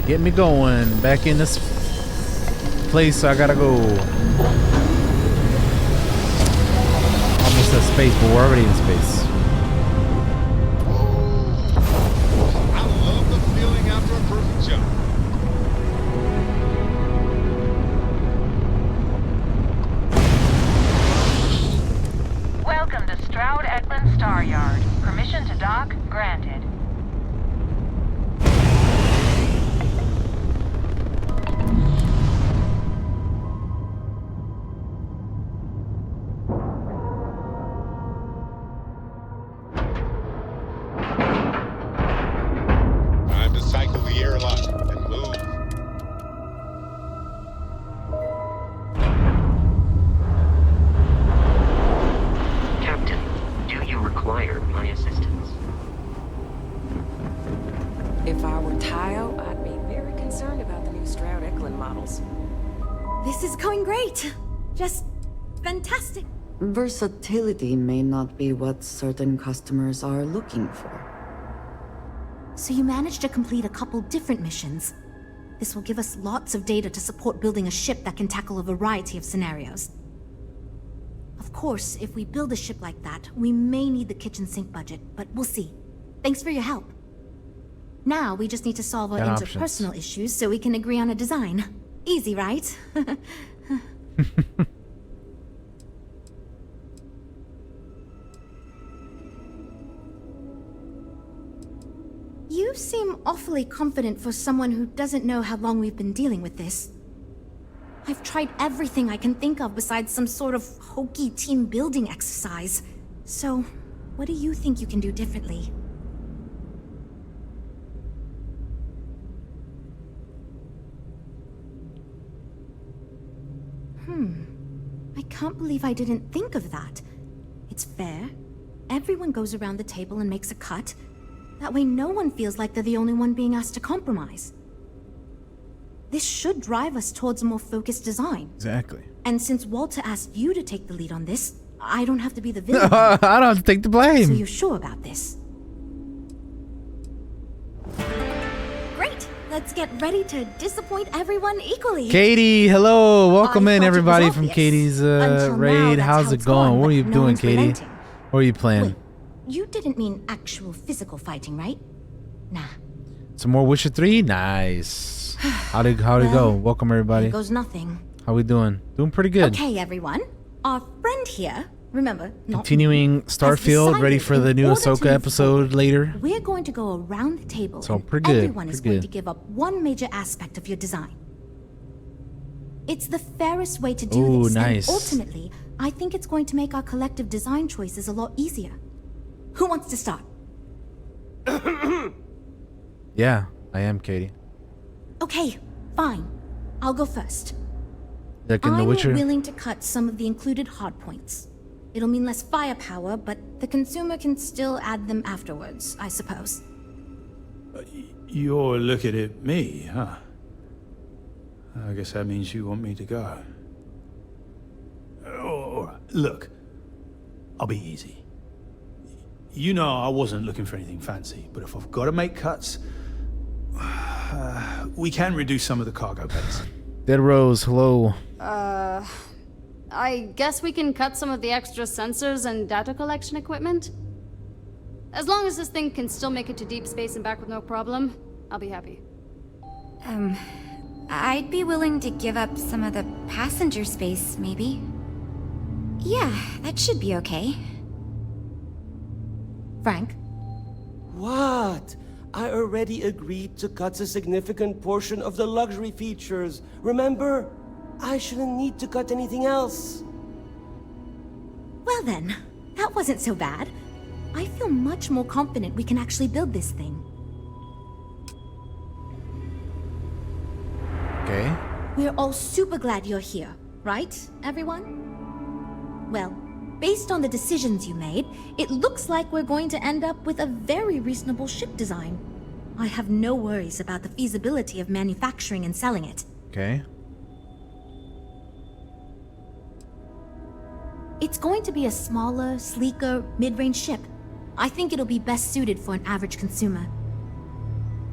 Get me going. Back in this place I gotta go. Almost at space, but we're already in space. I love the feeling after a perfect jump. Welcome to Stroud Eklund Star Yard. Permission to dock granted. Time to cycle the airlock and move. Captain, do you require my assistance? If I were Tayo, I'd be very concerned about the new Stroud Eklund models. This is going great. Just fantastic. Versatility may not be what certain customers are looking for. So you managed to complete a couple different missions. This will give us lots of data to support building a ship that can tackle a variety of scenarios. Of course, if we build a ship like that, we may need the kitchen sink budget, but we'll see. Thanks for your help. Now we just need to solve our Got interpersonal issues so we can agree on a design. Easy, right? You seem awfully confident for someone who doesn't know how long we've been dealing with this. I've tried everything I can think of besides some sort of hokey team building exercise. So, what do you think you can do differently? I can't believe I didn't think of that. It's fair. Everyone goes around the table and makes a cut. That way no one feels like they're the only one being asked to compromise. This should drive us towards a more focused design. Exactly. And since Walter asked you to take the lead on this, I don't have to be the villain. I don't have to take the blame. So you're sure about this? Great! Let's get ready to disappoint everone equally. Katie, hello. Welcome I in thought it everybody was from obvious. Katie's Until now, raid. that's How's how it it's going? gone, What are but you no doing, one's Katie? relenting. What are you playing? Wait, you didn't mean actual physical fighting, right? Nah. Some more Witcher 3? Nice. How'd it go? Well, Welcome everybody. Here goes nothing. How we doing? Doing pretty good. Okay, everyone. Our friend here, remember, not Continuing Starfield, ready for the new Ahsoka episode later. we're going to go around the table So and pretty good, everyone is pretty going good. to give up one major aspect of your design. It's the fairest way to do Ooh, this, nice. and ultimately, I think it's going to make our collective design choices a lot easier. Who wants to start? Yeah, I am Katie. Okay, fine. I'll go first. Like in The I'm Witcher? willing to cut some of the included hardpoints. It'll mean less firepower, but the consumer can still add them afterwards, I suppose. You're looking at me, huh? I guess that means you want me to go. All right, look, I'll be easy. You know I wasn't looking for anything fancy, but if I've got to make cuts, we can reduce some of the cargo base. Dead Rose, hello. I guess we can cut some of the extra sensors and data collection equipment? As long as this thing can still make it to deep space and back with no problem, I'll be happy. I'd be willing to give up some of the passenger space, maybe. Yeah, that should be okay. Frank? What? I already agreed to cut a significant portion of the luxury features. Remember? I shouldn't need to cut anything else. Well then, that wasn't so bad. I feel much more confident we can actually build this thing. Okay. We're all super glad you're here, right, everyone? Well, based on the decisions you made, it looks like we're going to end up with a very reasonable ship design. I have no worries about the feasibility of manufacturing and selling it. Okay. It's going to be a smaller, sleeker, mid-range ship. I think it'll be best suited for an average consumer.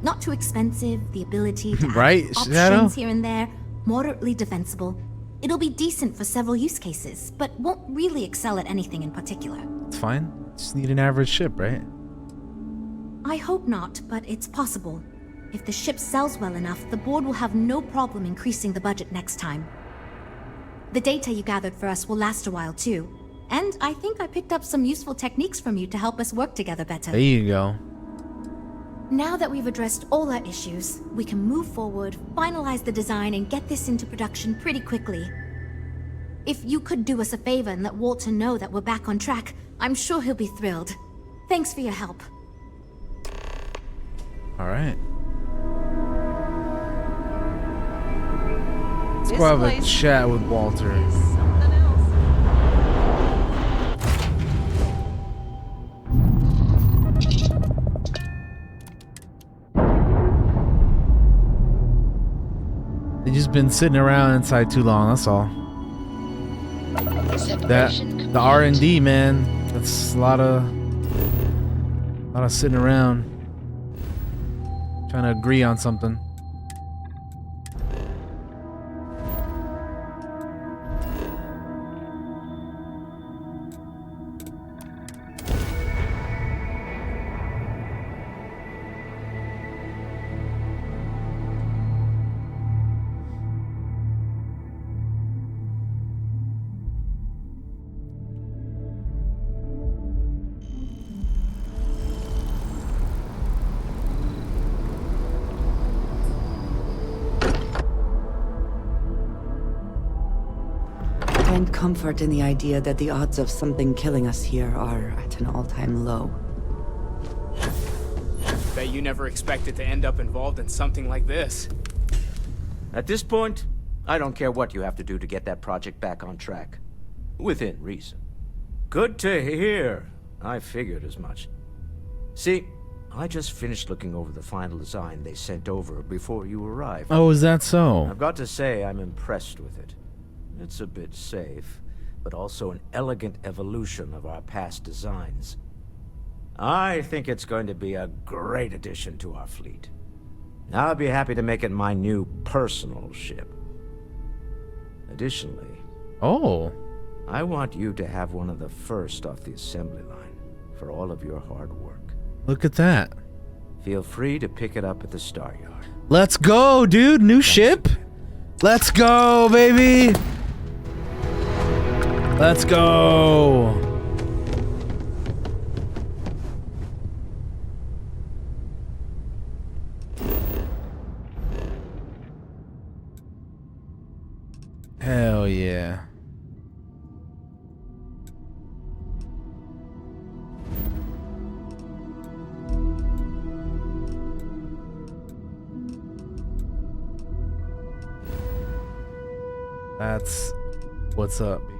Not too expensive, the ability to Right, add Shadow? options here and there, moderately defensible. It'll be decent for several use cases, but won't really excel at anything in particular. It's fine. Just need an average ship, right? I hope not, but it's possible. If the ship sells well enough, the board will have no problem increasing the budget next time. The data you gathered for us will last a while too, and I think I picked up some useful techniques from you to help us work together better. There you go. Now that we've addressed all our issues, we can move forward, finalize the design, and get this into production pretty quickly. If you could do us a favor and let Walter know that we're back on track, I'm sure he'll be thrilled. Thanks for your help. All right. Let's go have a chat with Walter. They just been sitting around inside too long. That's all. The R&D, man. That's a lot of sitting around trying to agree on something. Find comfort in the idea that the odds of something killing us here are at an all-time low. Bet you never expected to end up involved in something like this. At this point, I don't care what you have to do to get that project back on track. Within reason. Good to hear. I figured as much. See, I just finished looking over the final design they sent over before you arrived. Oh, is that so? I've got to say I'm impressed with it. It's a bit safe, but also an elegant evolution of our past designs. I think it's going to be a great addition to our fleet. I'll be happy to make it my new personal ship. Additionally, I want you to have one of the first off the assembly line for all of your hard work. Look at that. Feel free to pick it up at the Star Yard. Let's go, dude. New ship. Let's go, baby. Let's go. Hell yeah. That's what's up, baby.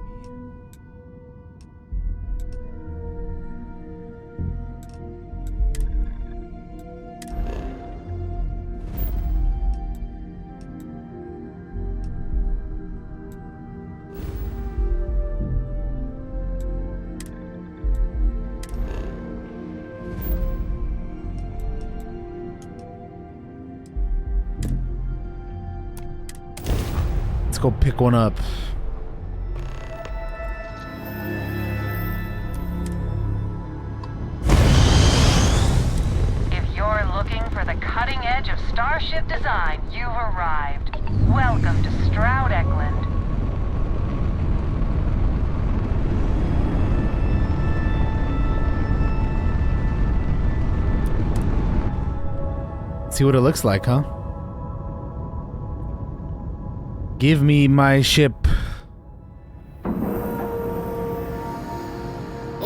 Let's go pick one up. If you're looking for the cutting edge of starship design, you've arrived. Welcome to Stroud Eklund. See what it looks like, huh? Give me my ship. All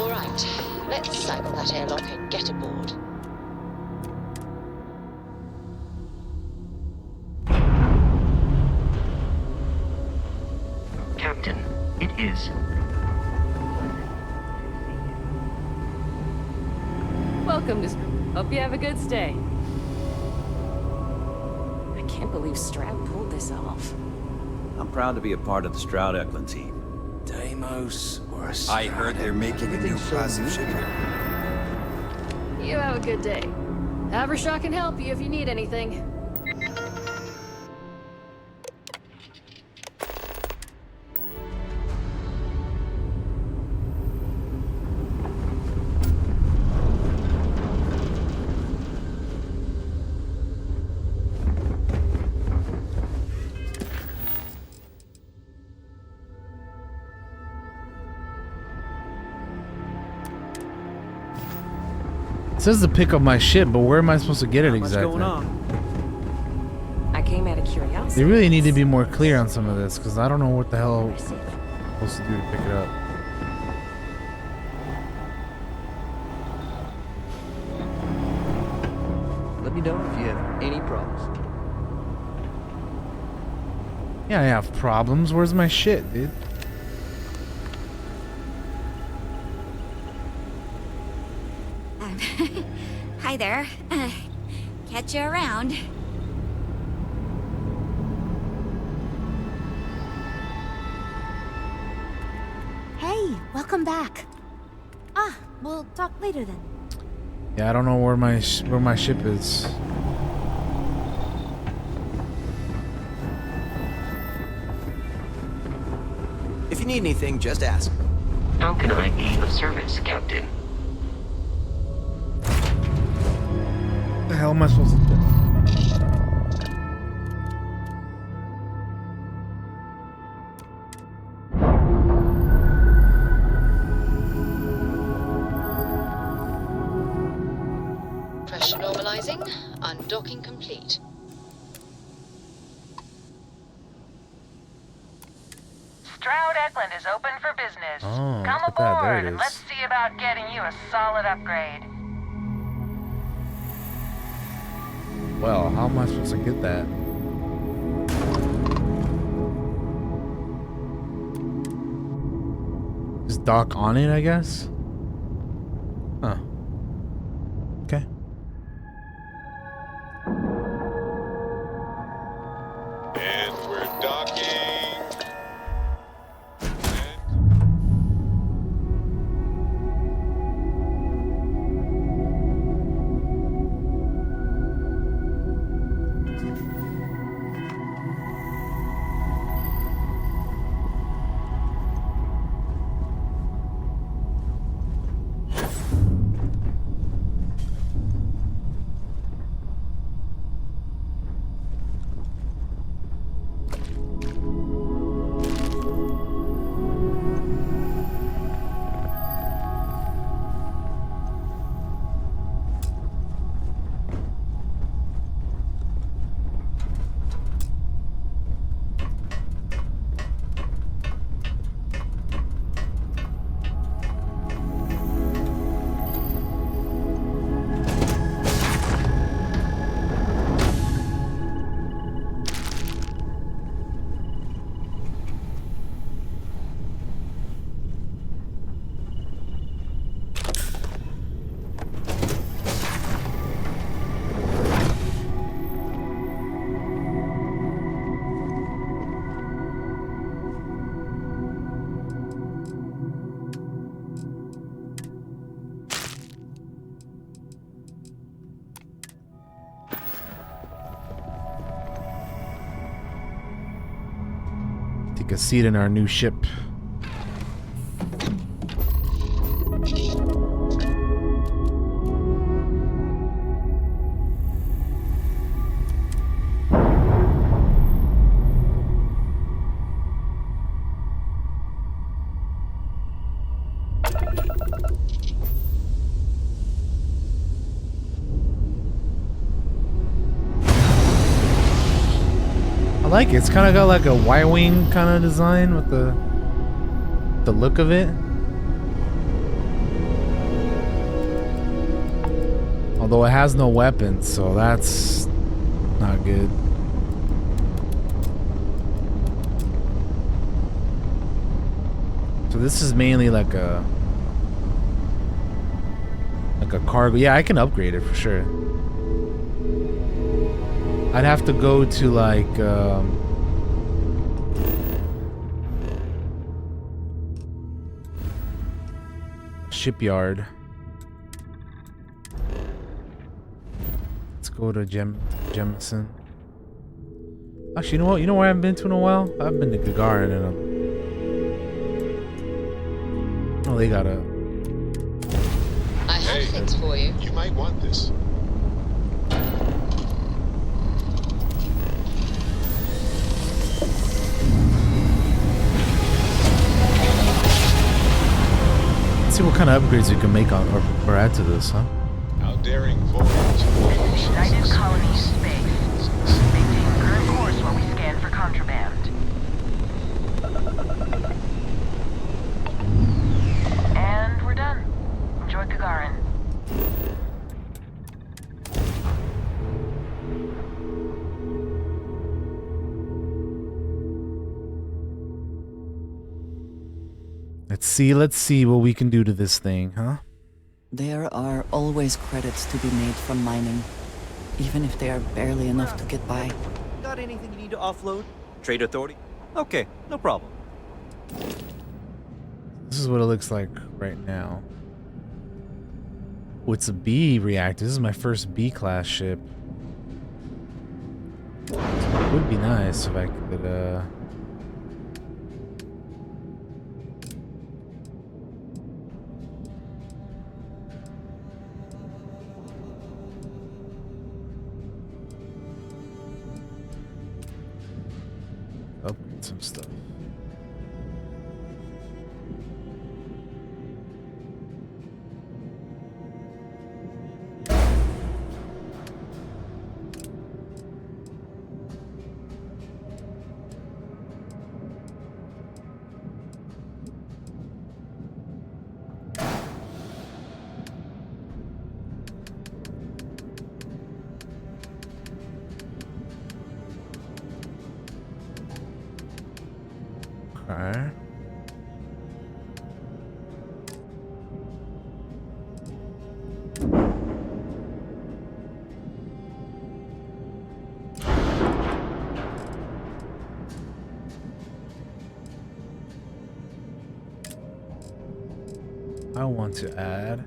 right, let's cycle that airlock and get aboard. Captain, it is. Welcome to... Hope you have a good stay. I can't believe Stroud pulled this off. I'm proud to be a part of the Stroud Eklund team. Deimos or I heard they're making a new class of ship here. You have a good day. Avershaw can help you if you need anything. It says to pick up my ship, but where am I supposed to get it What's exactly? going on? I came out of curiosity. They really need to be more clear on some of this, because I don't know what the hell I'm supposed to do to pick it up. Let me know if you have any problems. Yeah, I have problems. Where's my shit, dude? Hi there. Catch you around. Hey, welcome back. We'll talk later then. Yeah, I don't know where my ship is. If you need anything, just ask. How can I be of service, Captain? What the hell am I supposed to do? Pressure normalizing. Undocking complete. Stroud Eklund is open for business. Oh, Come look at that. There aboard it and is. let's see about getting you a solid upgrade. Well, how am I supposed to get that? Just dock on it, I guess? Huh. Okay. And we're docking. Take a seat in our new ship. I like it. It's kind of got like a Y-wing kind of design with the look of it. Although it has no weapons, so that's not good. So this is mainly like a cargo. Yeah, I can upgrade it for sure. I'd have to go to like shipyard. go to Jemison. Actually, you know what? You know where I haven't been to in a while? I've been to Gagarin and oh, they got a. I have things for you. You might want this. Let's see what kind of upgrades we can make on or add to this, huh? Our daring voyage. This is United Colony Space. Maintain current course while we scan for contraband. And we're done. Enjoy Gagarin. Let's see what we can do to this thing, huh? There are always credits to be made from mining, even if they are barely enough to get by. Got anything you need to offload? Trade Authority? Okay, no problem. This is what it looks like right now. Oh, it's a B reactor. This is my first B class ship. So it would be nice if I could upgrade some stuff. Okay. I want to add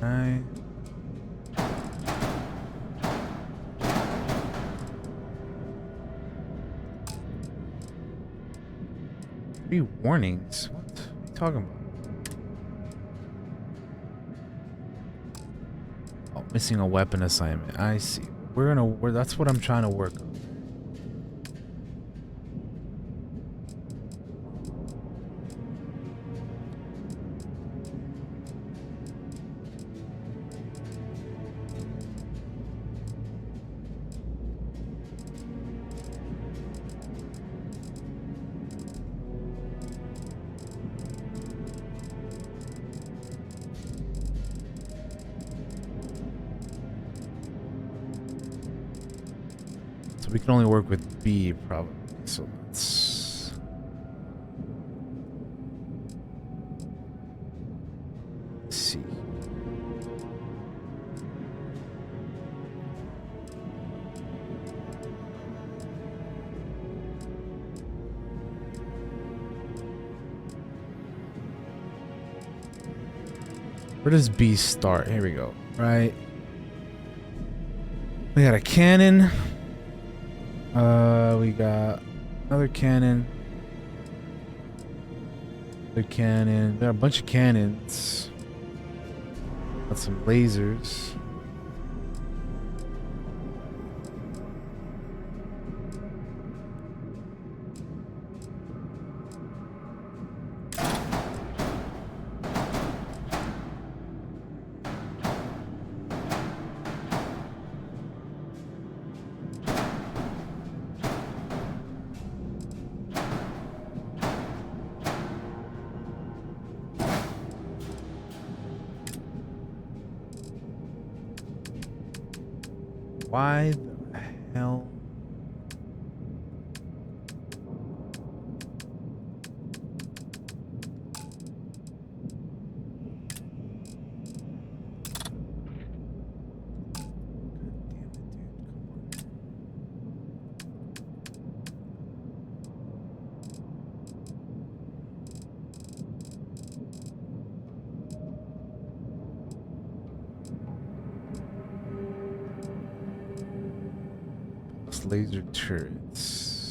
I 3 warnings. What are you talking about? Oh, missing a weapon assignment. I see. That's what I'm trying to work on. We can only work with B, probably. So let's see. Where does B start? Here we go. Right. We got a cannon. We got another cannon. Another cannon. There are a bunch of cannons. Got some lasers. Why the hell? pulse laser turrets.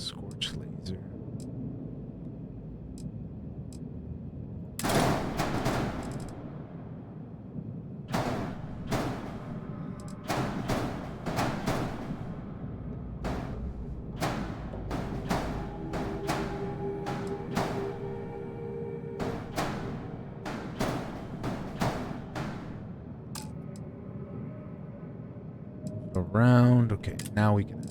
Scorch laser. Around. Okay, now we can add.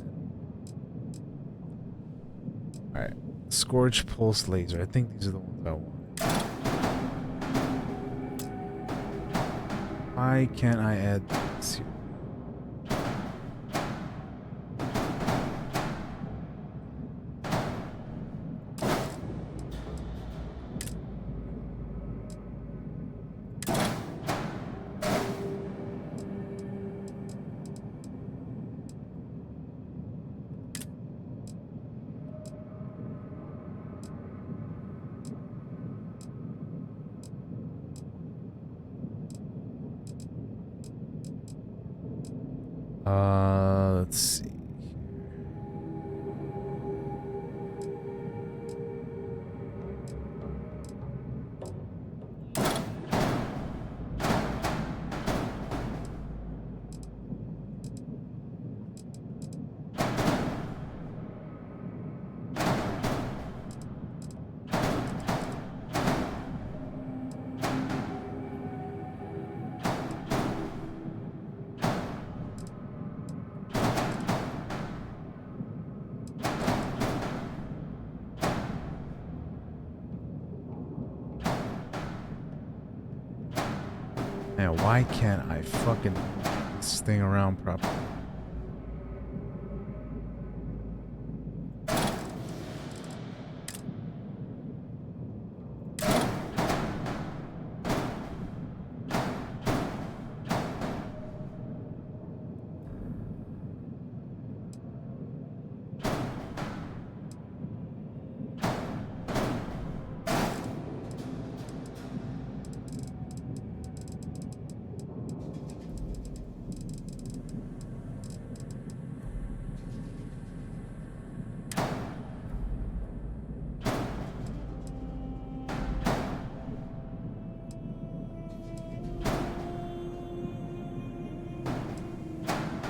Alright. Scorch pulse laser. I think these are the ones I want. Why can't I add this here? Let's see. Man, why can't I fucking this thing around properly?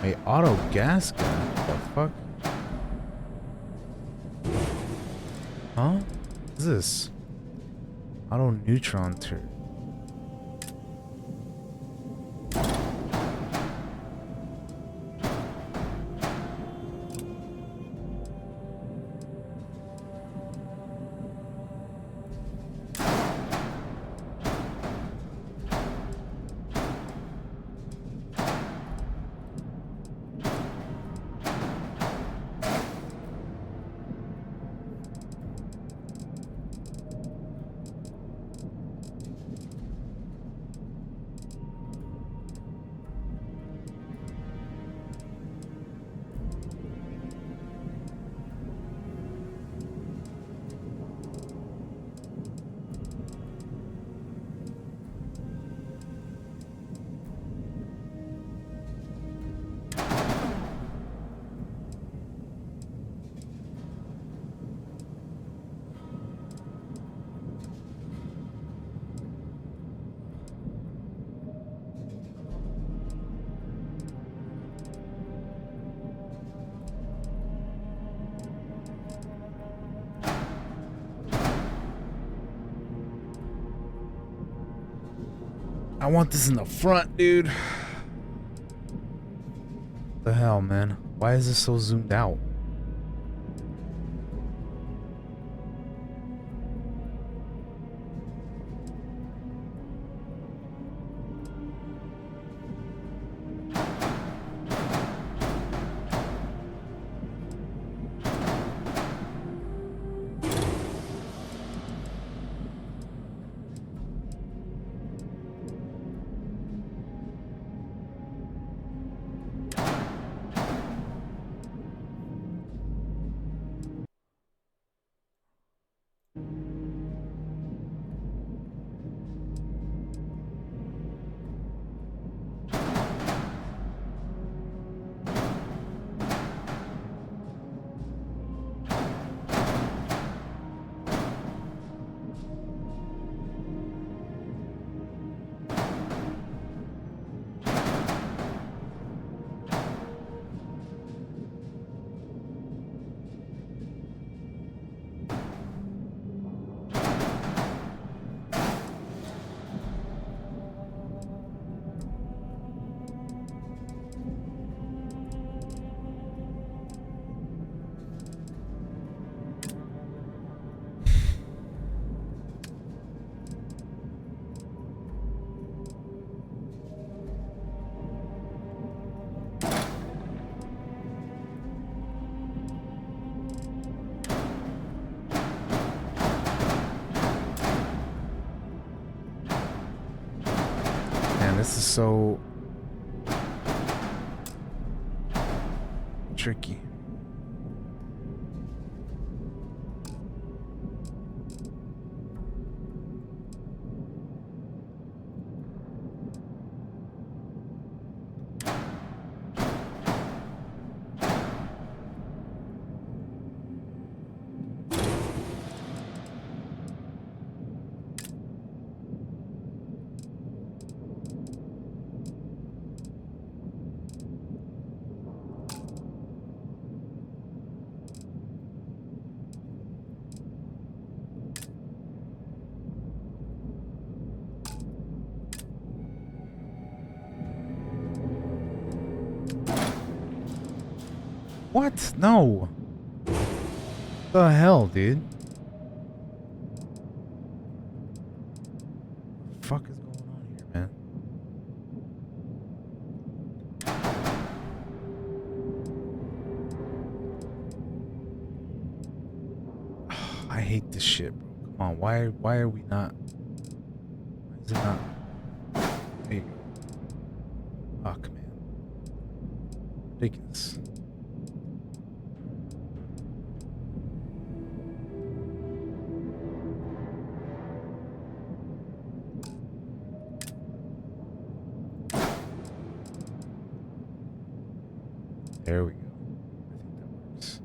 A auto gas gun? What the fuck? Huh? What is this? Auto neutron turret. I want this in the front, dude. What the hell, man? Why is this so zoomed out? so tricky. What? No. What the hell, dude? What the fuck is going on here, man? I hate this shit, bro. Come on, why are we not? Why is it not? There you go. Fuck, man. Ridiculous. There we go. I think that works.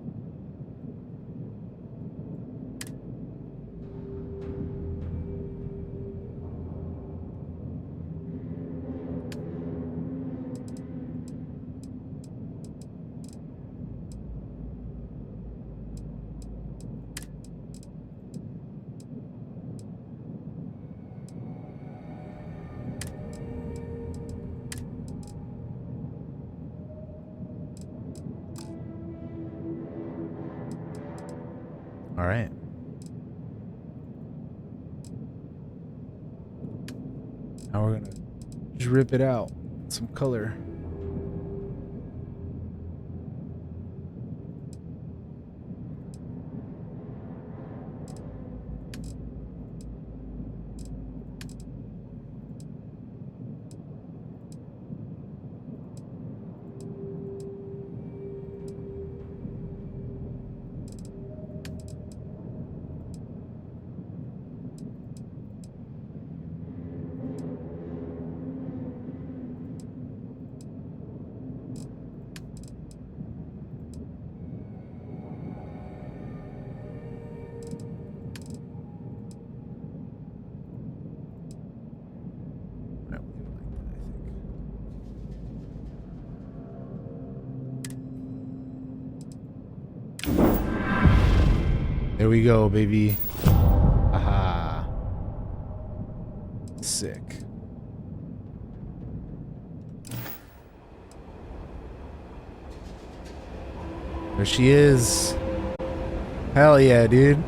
All right. Now we're gonna just rip it out. Some color. There we go, baby. Aha. Sick. There she is. Hell yeah, dude.